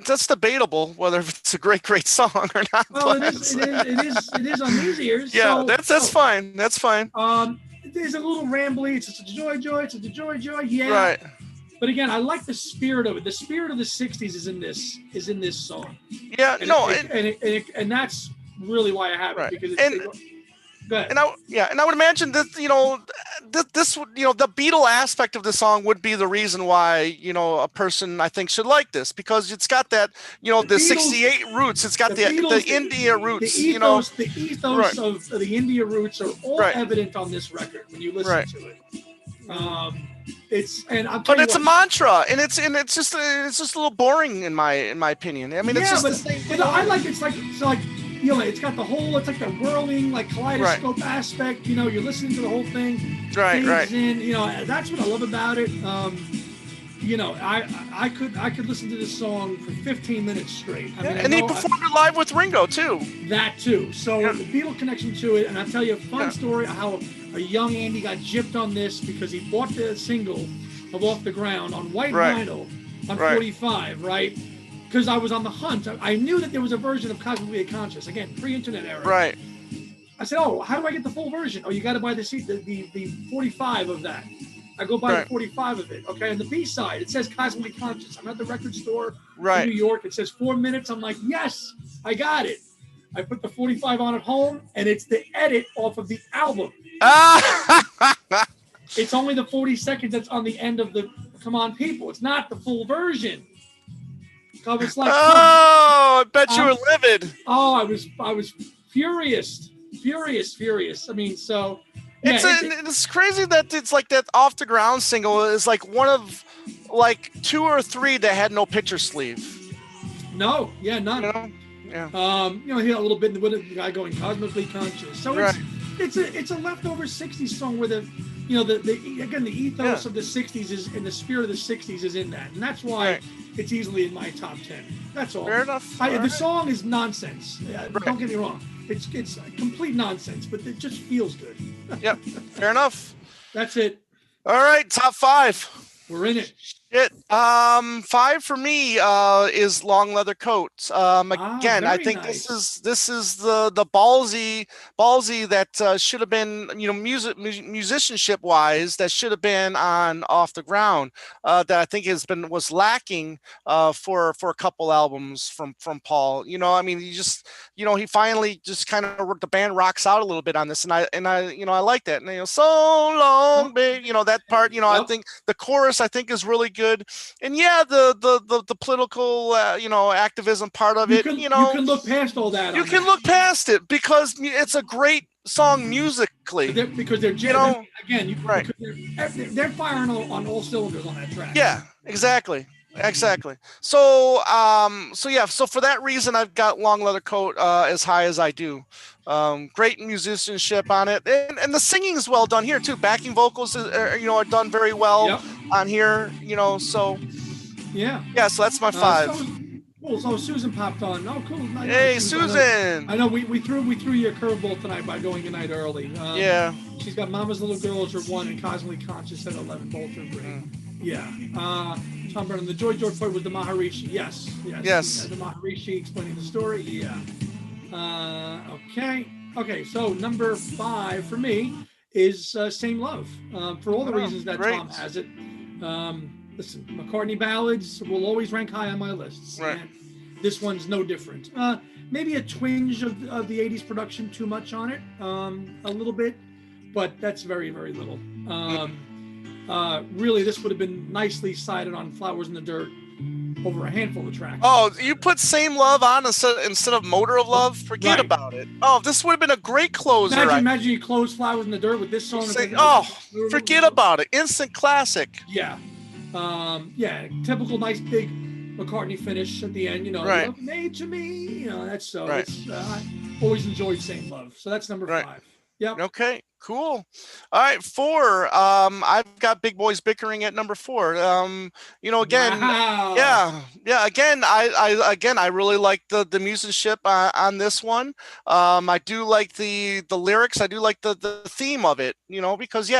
that's debatable whether it's a great song or not. Well, it is on these ears. Yeah, that's fine. That's fine. There's a little rambly. It's a joy. It's a joy. Yeah. Right. But again, I like the spirit of it. The spirit of the '60s is in this song. Yeah. And that's really why I have it because and I would imagine that this the Beatle aspect of the song would be the reason why a person I think should like this, because it's got that the 68 roots, it's got the India roots, the ethos of the India roots are all evident on this record when you listen to it. It's a mantra, and it's just a little boring in my opinion. I mean, it's just the same thing. I like it's like. It's got the whole, it's like the whirling, like kaleidoscope aspect. You're listening to the whole thing. Right. In, that's what I love about it. I could listen to this song for 15 minutes straight. And he performed it live with Ringo too. That too. So the Beatle connection to it, and I'll tell you a fun story how a young Andy got gypped on this because he bought the single of Off the Ground on white vinyl on 45, right? Because I was on the hunt. I knew that there was a version of Cosmically Conscious, again, pre-internet era. Right. I said, "Oh, how do I get the full version?" "Oh, you got to buy the 45 of that." I go buy the 45 of it. Okay, and the B-side, it says Cosmically Conscious. I'm at the record store in New York. It says 4 minutes. I'm like, yes, I got it. I put the 45 on at home, and it's the edit off of the album. It's only the 40 seconds that's on the end of the Come On People. It's not the full version. I was like, I bet you were livid. Oh, I was furious. I mean, so yeah, it's crazy that it's like that Off the Ground single is like one of like 2 or 3 that had no picture sleeve. No, yeah, none. Yeah. You hear a little bit with the guy going Cosmically Conscious. So it's a leftover '60s song where the ethos of the '60s is, and the spirit of the '60s is in that, and that's why it's easily in my top 10. That's all. Fair enough. The song is nonsense. Don't get me wrong. It's complete nonsense, but it just feels good. Yep. Fair enough. That's it. All right, top 5. We're in it. Shit. 5 for me is Long Leather Coat. Again, I think nice. this is the ballsy that should have been, musicianship wise, that should have been on Off the Ground, that I think was lacking for a couple albums from Paul. I mean, he finally just kind of, the band rocks out a little bit on this, and I like that. And so long, babe, that part. I think the chorus I think is really good. And the political activism part of it, you can look past all that. You can look past it because it's a great song musically. Because they're they're firing on all cylinders on that track. Yeah, exactly. So for that reason, I've got Long Leather Coat as high as I do. Great musicianship on it, and the singing is well done here too. Backing vocals are done very well on here. So so that's my 5. Cool. So Susan popped on. Oh, cool. Nice, Hey, Susan. Susan. I know we threw you a curveball tonight by going a night early. Yeah. She's got Mama's Little Girls are 1 and Cosmically Conscious at 11. Both are great. Mm. Yeah. Tom Brennan. The Joy George part was the Maharishi. Yes. Yes. The Maharishi explaining the story. Yeah. Okay. Okay. So number 5 for me is Same Love. For all the reasons that great. Tom has it. Listen, McCartney ballads will always rank high on my lists. Right. And this one's no different. Maybe a twinge of the 80s production too much on it, a little bit, but that's very, very little. Really, this would have been nicely sided on Flowers in the Dirt over a handful of tracks. Oh, you put Same Love on instead of Motor of Love? Forget about it. Oh, this would have been a great closer. Imagine you close Flowers in the Dirt with this song. Forget about it. Instant classic. Yeah. Typical nice big McCartney finish at the end, right. Love made to me, that's so. Right. I always enjoyed Same Love, so that's number 5. Yep. Okay, cool. All right, 4. I've got Big Boys Bickering at number 4. Again, wow. Again, I really like the musicianship on this one. I do like the lyrics. I do like the theme of it. Because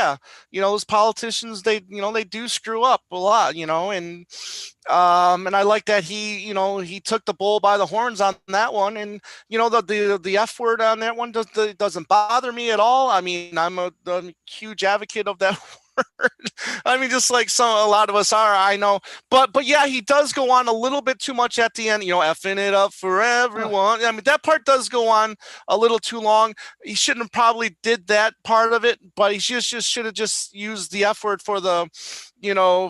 those politicians, they do screw up a lot. And I like that he took the bull by the horns on that one, and the F word on that one doesn't bother me at all. I mean, I'm a huge advocate of that word. I mean, just like a lot of us are, I know, but yeah, he does go on a little bit too much at the end, effing it up for everyone. I mean, that part does go on a little too long. He shouldn't have probably did that part of it, but he just should have just used the F word for the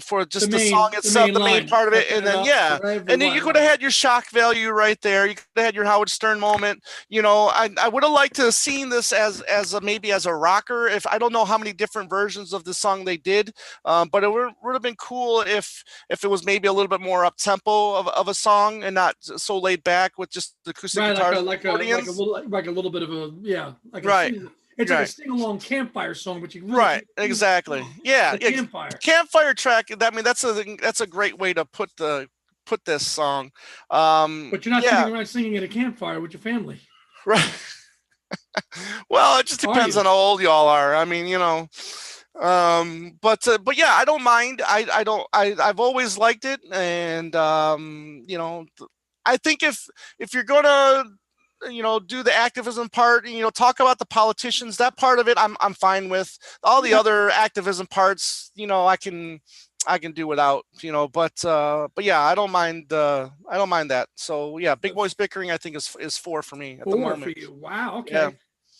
for just the song itself, the main part of it, and then and then you could have had your shock value right there. You could have had your Howard Stern moment. I would have liked to have seen this as maybe as a rocker. If I don't know how many different versions of this song they did, but it would have been cool if it was maybe a little bit more up tempo of a song and not so laid back with just the acoustic guitars, like a little bit of a It's like a sing-along campfire song, but you exactly. Campfire track. I mean, that's a great way to put this song. But you're not sitting around singing at a campfire with your family, right? Well, it just depends on how old y'all are. I mean, but yeah, I don't mind. I've always liked it, and I think if you're gonna do the activism part, talk about the politicians, that part of it I'm fine with. All the other activism parts, I can do without, but yeah, I don't mind that. So yeah, Big Boys Bickering I think is 4 for me at the moment. 4 for you. Wow. Okay.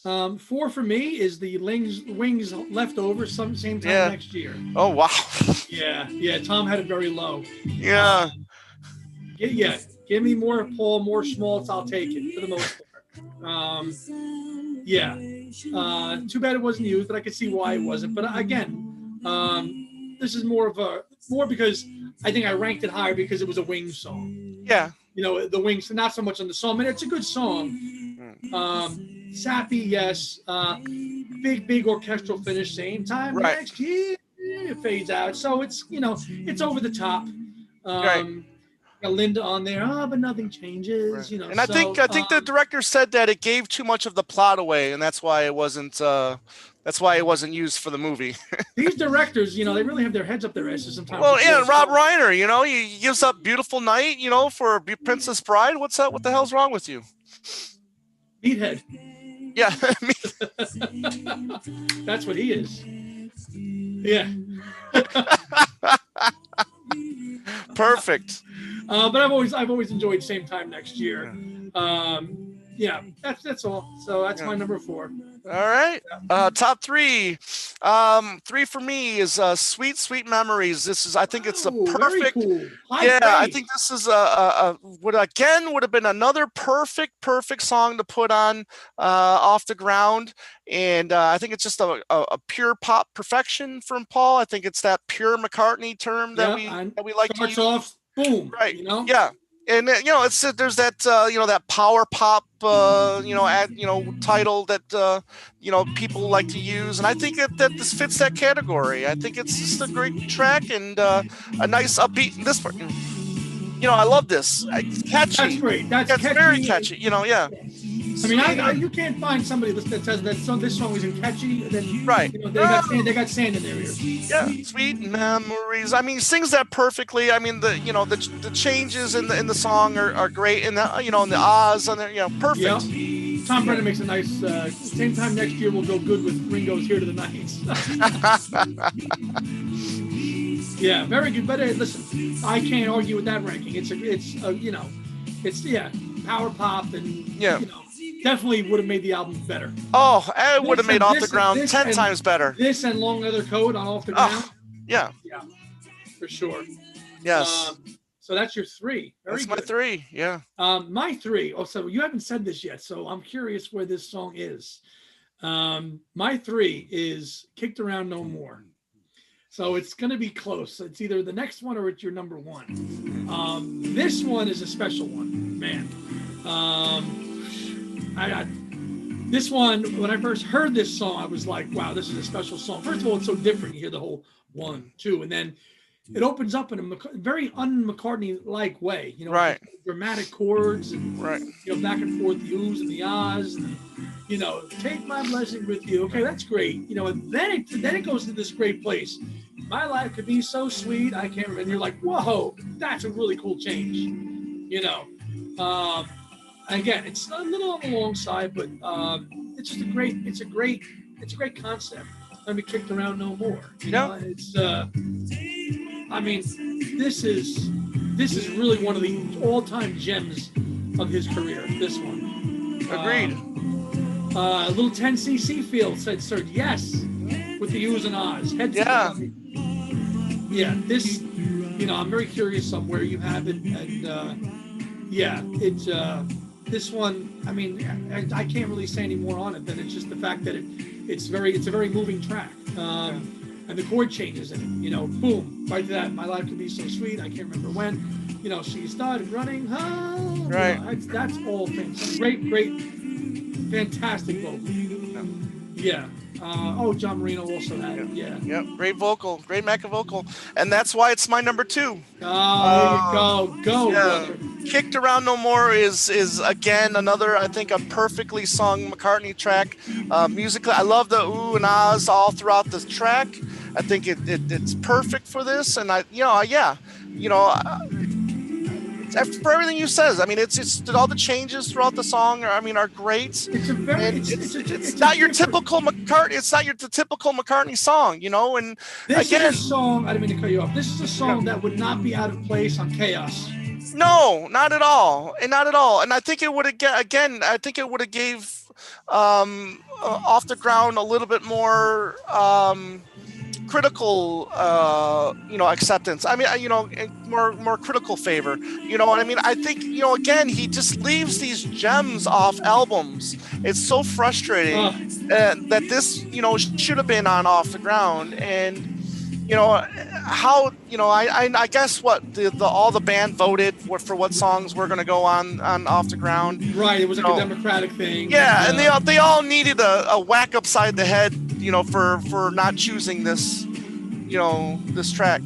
Yeah. 4 for me is the Wings Leftover same time next year. Oh wow. Yeah. Tom had it very low. Yeah. Give me more Paul, more Schmaltz. I'll take it for the most part. Too bad it wasn't used, but I could see why it wasn't. But again, this is more because I think I ranked it higher because it was a Wings song. Yeah. The Wings, not so much on the song. I mean, it's a good song. Sappy, yes. Big orchestral finish, same time next year. It fades out, so it's it's over the top. Linda on there, but nothing changes, And I think the director said that it gave too much of the plot away, and that's why it wasn't used for the movie. These directors, they really have their heads up their asses sometimes. Well, and Rob Reiner, he gives up Beautiful Night, for Princess Bride. What's up? What the hell's wrong with you? Meathead. Yeah. That's what he is. Yeah. Perfect. But I've always enjoyed Same Time Next Year. That's all. So that's my number 4. All right. Top 3. 3 for me is Sweet Sweet Memories. I think it's a perfect. Cool. I think this is would have been another perfect song to put on Off the Ground. And I think it's just a pure pop perfection from Paul. I think it's that pure McCartney term that we like to use. Off, boom. Right. Yeah. And there's that that power pop title that people like to use, and I think that this fits that category. I think it's just a great track and a nice upbeat. This part. I love this. It's That's catchy. great. That's It's very catchy. catchy. Yeah. I mean, Sweet. you can't find somebody that says that song. This song isn't catchy. Then Right. they got sand in their ears. Yeah, sweet memories. I mean, he sings that perfectly. I mean, the changes in the song are great, and and the ahs and perfect. Yep. Tom Brennan makes a nice. Same time next year we'll go good with Ringo's "Here to the Nights." Yeah, very good. But listen, I can't argue with that ranking. It's power pop and definitely would have made the album better. Oh, it would have made Off the Ground 10 times better. This and Long Leather Coat on Off the Ground. Yeah, for sure. Yes. So that's your 3. That's my 3. Yeah. My 3. Oh, so you haven't said this yet, so I'm curious where this song is. My 3 is "Kicked Around No More." So it's going to be close. It's either the next one or it's your number 1. This one is a special one, man. This one, when I first heard this song, I was like, wow, this is a special song. First of all, it's so different. You hear the whole 1, 2, and then it opens up in a very un-McCartney-like way. Right. Dramatic chords and right. Back and forth, the oohs and the ahs, and take my blessing with you. Okay, that's great. And then it goes to this great place. My life could be so sweet. I can't remember. And you're like, whoa, that's a really cool change. Again, it's a little on the long side, but it's just a great concept. Let me kicked around no more. It's I mean, this is really one of the all-time gems of his career. This one. Agreed. Little 10cc feel said, "Sir, yes," with the oohs and ahs. Yeah. This, I'm very curious on where you have it, and it's this one. I mean, I can't really say any more on it than it's just the fact that it's a very moving track. And the chord changes in it, boom, right to that. My life could be so sweet. I can't remember when, she started running. Right. That's all things. Great, fantastic vocal. Yeah. John Marino also had it. Yeah. Yep. Great vocal. Great Mecca vocal. And that's why it's my number 2. Oh, there you go. Brother. Kicked Around No More is again another, I think, a perfectly sung McCartney track. Musically, I love the ooh and ahs all throughout the track. I think it's perfect for this, and for everything you says. I mean, it's all the changes throughout the song are great. It's not your typical McCartney. It's not your typical McCartney song, And this is a song. I didn't mean to cut you off. This is a song that would not be out of place on Chaos. No, not at all, and not at all. And I think it would have I think it would have gave Off the Ground a little bit more critical acceptance. I mean, more critical favor. You know what I mean? I think again, he just leaves these gems off albums. It's so frustrating that this should have been on Off the Ground. And how I guess what all the band voted for what songs were going to go on Off the Ground. Right, it was like a democratic thing. Yeah, and they all needed a whack upside the head, for not choosing this, this track.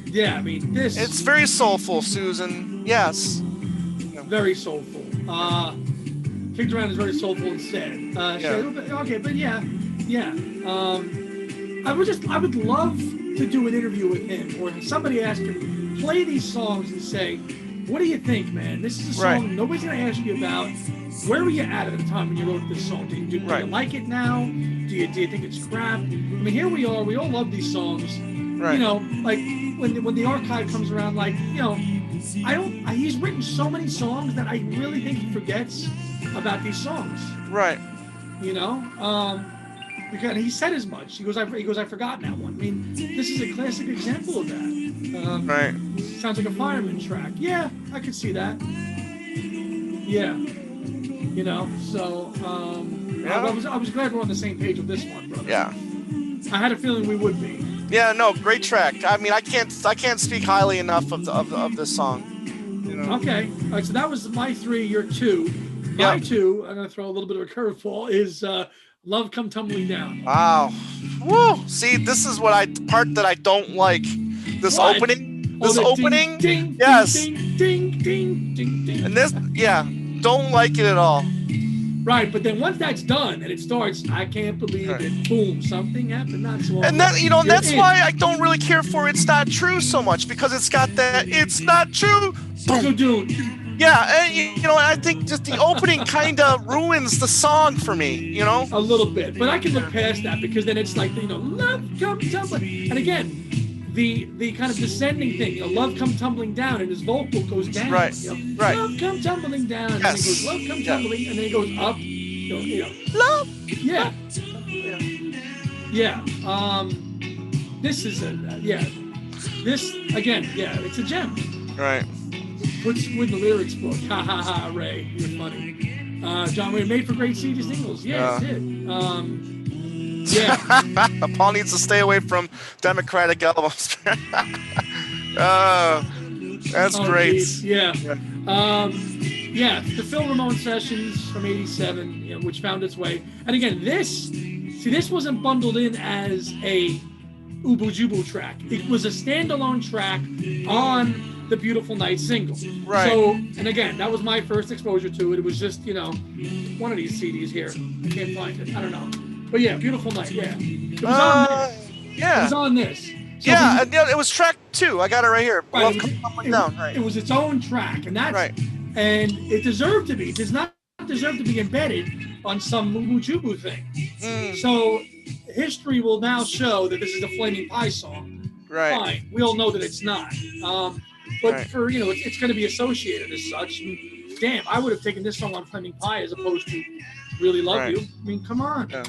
Yeah, I mean it's very soulful, Susan. Yes. Very soulful. Kicked Around is very soulful instead. Okay, but yeah. I would love to do an interview with him, or somebody ask him, play these songs and say, what do you think, man? This is a song nobody's going to ask you about. Where were you at the time when you wrote this song? Do you like it now? Do you think it's crap? I mean, here we are. We all love these songs. Right. Like when the archive comes around, he's written so many songs that I really think he forgets about these songs. Right. Because he said as much. He goes, I forgot that one. I mean, this is a classic example of that. Right. Sounds like a Fireman track. Yeah, I could see that. Yeah. So I was glad we're on the same page with this one, brother. Yeah. I had a feeling we would be. Yeah, no, great track. I mean, I can't speak highly enough of this song. Okay. All right, so that was my 3, your 2. My 2, I'm gonna throw a little bit of a curveball, is Love Come Tumbling Down. Wow. Woo! See, this is part that I don't like. This opening. This opening, ding, yes, ding, ding, ding, ding, ding. and this, yeah, don't like it at all. Right, but then once that's done and it starts, I can't believe it. Boom, something happened not so long And ago. that, you know, and You're that's in. why I don't really care for It's Not True so much, because it's got that it's not true. Boom. Dude. Yeah, and you know, I think just the opening kind of ruins the song for me, you know? A little bit, but I can look past that because then it's like, you know, love come tumbling, and again, the kind of descending thing, you know, love come tumbling down, and his vocal goes down. Right, you know, right. Love come tumbling down, and then it goes love come tumbling, and then it goes up. You know, Love. yeah, yeah. This is This again, it's a gem. Right. Puts with the lyrics book. Ha ha ha, Ray, you're funny. John Ray made for great CD singles. Yeah, it did. Paul needs to stay away from Democratic albums. That's great. Geez. Yeah. The Phil Ramone sessions from '87, you know, which found its way. And again, this wasn't bundled in as a Ubu Jubu track. It was a standalone track on the Beautiful Night single. Right. So, and again, that was my first exposure to it. It was just, you know, one of these CDs here. I can't find it. I don't know. But yeah, Beautiful Night. Yeah. It was on this. Yeah. It was on this. So and it was track 2. I got it right here. Right, Love Comes Tumbling Down. Right. It was its own track, and that's right. And it deserved to be. It does not deserve to be embedded on some Mubu Jubu thing. So history will now show that this is a Flaming Pie song. Right. Fine. We all know that it's not. But for, you know, it's going to be associated as such. And damn, I would have taken this song on Flaming Pie as opposed to Really Love You. I mean, come on. Yeah.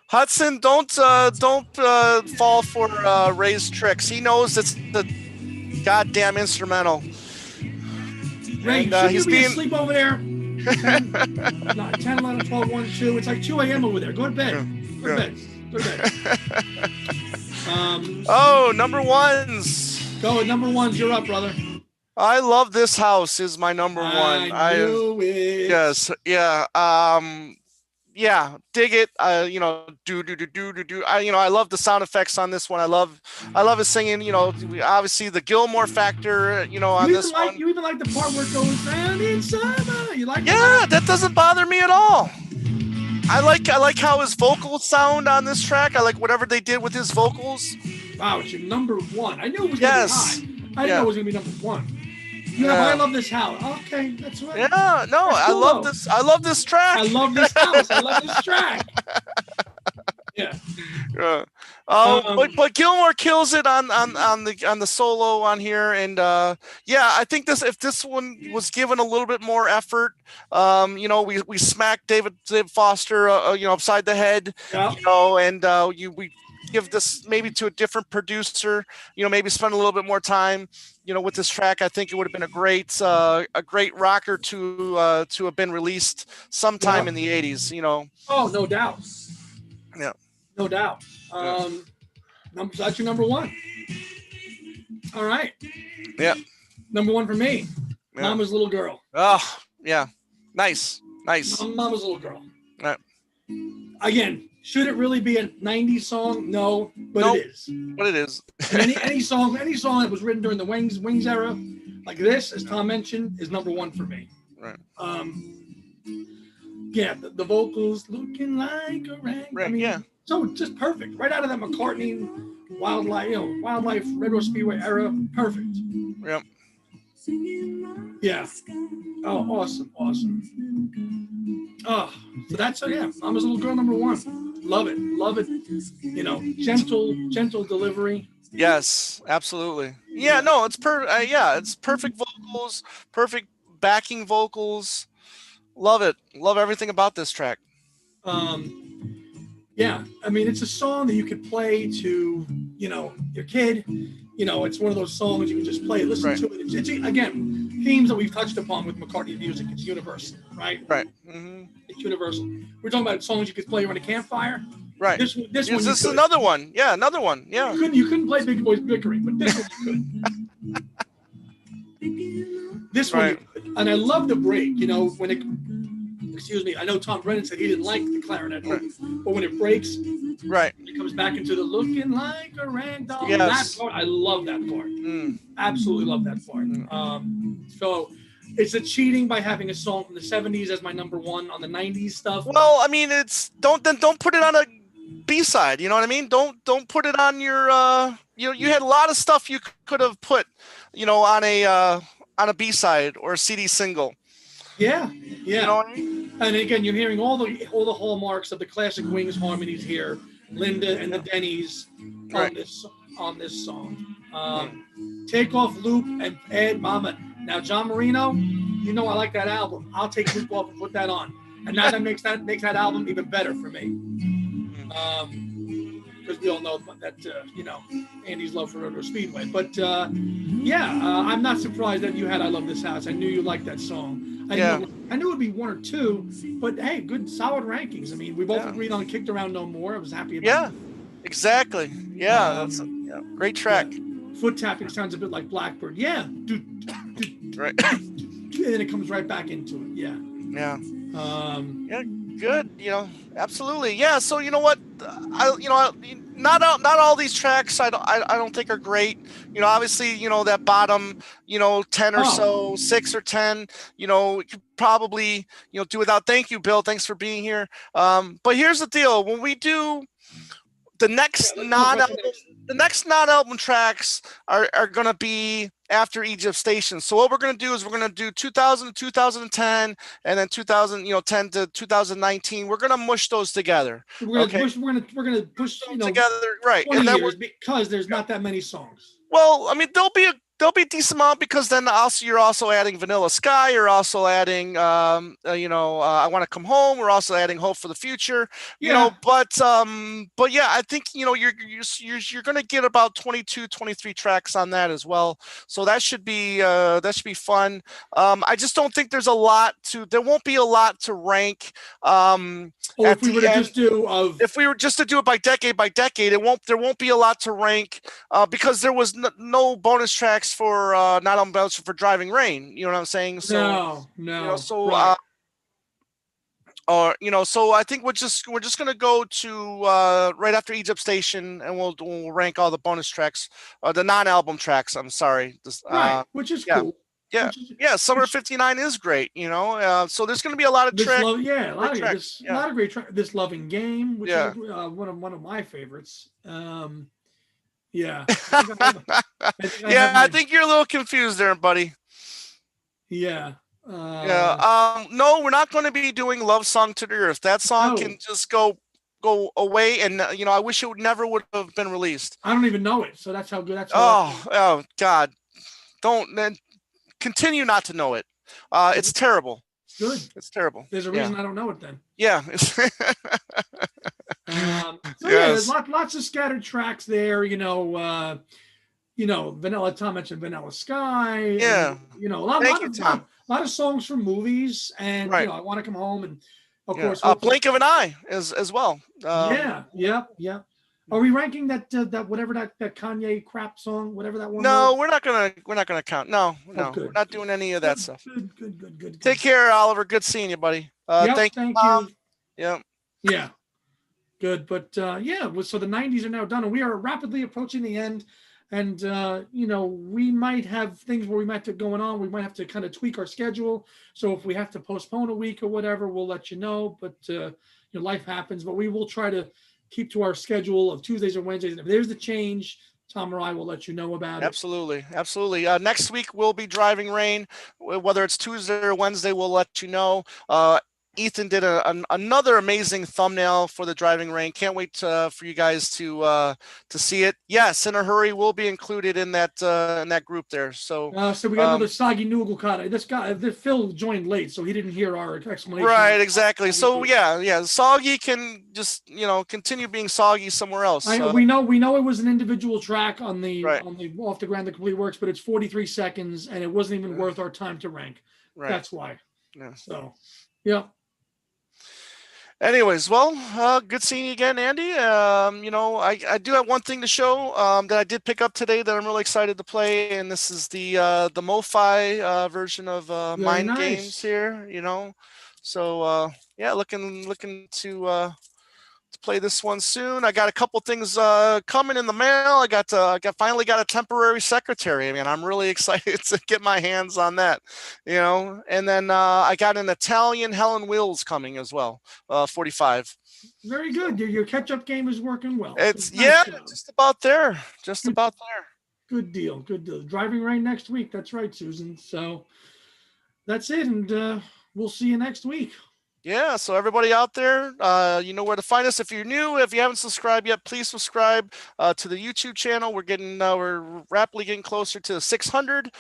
Hudson, don't fall for Ray's tricks. He knows it's the goddamn instrumental. Ray, should you be asleep over there? 10, 11, 12, 1, 2. It's like 2 a.m. over there. Go to bed. Go to bed. Number ones. Go, number ones. You're up, brother. I Love This House is my number one. I knew it. Yes. Yeah. Dig it. You know, do. I love the sound effects on this one. I love his singing. You know, obviously the Gilmore factor. You know, on this one. You even like the part where it goes round in summer. You like? Yeah, that doesn't bother me at all. I like how his vocals sound on this track. I like whatever they did with his vocals. Wow, it's your number one. I knew it was gonna be high. I didn't know it was gonna be number one. Yeah, but I love this house. Okay, that's right. Yeah, no, I love this. I love this track. I love this house. I love this track. Yeah. But Gilmore kills it on the solo on here, and I think if this one was given a little bit more effort, you know, we smacked David Foster, you know, upside the head, you know, and we give this maybe to a different producer, you know, maybe spend a little bit more time, you know, with this track. I think it would have been a great rocker to have been released sometime in the 80s, you know. Oh, no doubt. Yeah. No doubt. That's your number one. All right. Yeah. Number one for me. Yeah. Mama's Little Girl. Oh, yeah. Nice. Mama's Little Girl. Right. Again, should it really be a 90s song? No, but it is. But it is. any song that was written during the Wings era, like this, as Tom mentioned, is number one for me. Right. The vocals looking like a rag. Right. I mean, so just perfect. Right out of that McCartney Wildlife Red Rose Speedway era. Perfect. Yep. Yeah. Oh, awesome. Oh, so that's Mama's Little Girl number one. Love it. You know, gentle delivery. Yes, absolutely. Yeah, no, it's it's perfect vocals, perfect backing vocals. Love it. Love everything about this track. Yeah, I mean, it's a song that you could play to, you know, your kid. You know, it's one of those songs you can just play, listen to it. It's again, themes that we've touched upon with McCartney music. It's universal, right? Right. Mm-hmm. It's universal. We're talking about songs you could play around a campfire. Right. This one. This is another one. Yeah, another one. Yeah. You couldn't play Big Boys Bickering, but this one you could. This one, you could. And I love the break. You know, when it excuse me, I know Tom Brennan said he didn't like the clarinet Right. hook, but when it breaks, Right. it comes back into the looking like a rag doll. That Yes. part, I love that part. Mm. Absolutely love that part. Mm. So it's a cheating by having a song from the 70s as my number one on the 90s stuff. Well, I mean, it's don't put it on a B-side. You know what I mean? Don't put it on your. You had a lot of stuff you could have put, on a B-side or a CD single. Yeah, You yeah. know what I mean? And again, you're hearing all the hallmarks of the classic Wings harmonies here. Linda and the Denny's Right. on this song. Mm. Take off Loop and add Mama. Now, John Marino, you know I like that album. I'll take Loop off and put that on, and now that makes that album even better for me. Because we all know that Andy's love for Roto Speedway. But I'm not surprised that you had "I Love This House." I knew you liked that song. I knew it'd be one or two, but hey, good solid rankings. I mean, we both agreed on "Kicked Around No More." I was happy about. Yeah, exactly. Yeah, that's a great track. Yeah. Foot tapping sounds a bit like Blackbird. Yeah. Right. And then it comes right back into it. Yeah. Yeah. Yeah. Good. Absolutely. Yeah. So you know what, not all these tracks I don't think are great. Obviously, that bottom, 10 or so, 6 or 10, we could probably, do without. Thank you, Bill. Thanks for being here. But here's the deal: when we do the next non-album tracks are going to be after Egypt Station. So what we're going to do is we're going to do 2000 to 2010 and then 2010 to 2019. We're going to mush those together. We're going to push together, right? 20 and then years because there's not that many songs. Well, I mean, there'll be a decent amount because then you're also adding Vanilla Sky. You're also adding, I Want to Come Home. We're also adding Hope for the Future. But yeah, I think you're going to get about 22, 23 tracks on that as well. So that should be fun. I just don't think there won't be a lot to rank. If we were just to do it by decade, there won't be a lot to rank because there was no bonus tracks for not on belts for Driving Rain. You know what I'm saying? So no. So so I think we're just gonna go to right after Egypt Station, and we'll rank all the bonus tracks, the non-album tracks. I'm sorry, which is cool. Yeah, Summer '59 is great. So there's going to be a lot of tracks. A lot of great tracks. This Loving Game, which is one of my favorites. Yeah. I think you're a little confused there, buddy. Yeah. No, we're not going to be doing Love Song to the Earth. That song can just go away, and I wish it never would have been released. I don't even know it, so that's how good. Oh God! Don't continue not to know it. It's terrible. Good. It's terrible. There's a reason I don't know it then. Yeah. There's lots of scattered tracks there. Vanilla Tom mentioned Vanilla Sky. Yeah. And, a lot of songs from movies, and I Want to Come Home, and of course, Blink of an Eye as well. Yeah. Are we ranking that whatever that Kanye crap song, whatever that one? No, we're not gonna count. No, we're not doing any of that stuff. Good. Take care, Oliver. Good seeing you, buddy. Thank you. Yeah. Good, but so the 90s are now done, and we are rapidly approaching the end. And we might have things where we might have going on. We might have to kind of tweak our schedule. So if we have to postpone a week or whatever, we'll let you know. But life happens. But we will try to keep to our schedule of Tuesdays or Wednesdays. If there's the change, Tom or I will let you know about it. Absolutely. Next week we'll be Driving Rain. Whether it's Tuesday or Wednesday, we'll let you know. Ethan did another amazing thumbnail for the Driving Rain. Can't wait for you guys to see it. Yes, in a hurry, we'll be included in that group there. So we got another Soggy Noodle cut. This guy, Phil joined late, so he didn't hear our explanation. Right, exactly. So Soggy can just continue being Soggy somewhere else. We know it was an individual track on the Off the Ground, the Complete Works, but it's 43 seconds, and it wasn't even worth our time to rank. Right. That's why. Yeah. So, yeah. Anyways, well, good seeing you again, Andy. I do have one thing to show that I did pick up today that I'm really excited to play, and this is the MoFi version of Mind Games here. So yeah, looking to play this one soon. I got a couple things coming in the mail. Finally got a temporary secretary. I mean, I'm really excited to get my hands on that, And then I got an Italian Helen Wheels coming as well, 45. Very good. Your catch-up game is working well. So It's nice yeah, job. just about there, just Good, about there. good deal. Good deal. Driving right next week. That's right, Susan. So that's it, and we'll see you next week. Yeah, so everybody out there, you know where to find us. If you're new, if you haven't subscribed yet, please subscribe to the YouTube channel. We're rapidly getting closer to 600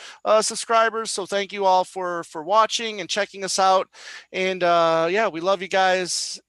subscribers. So thank you all for watching and checking us out. And yeah, we love you guys.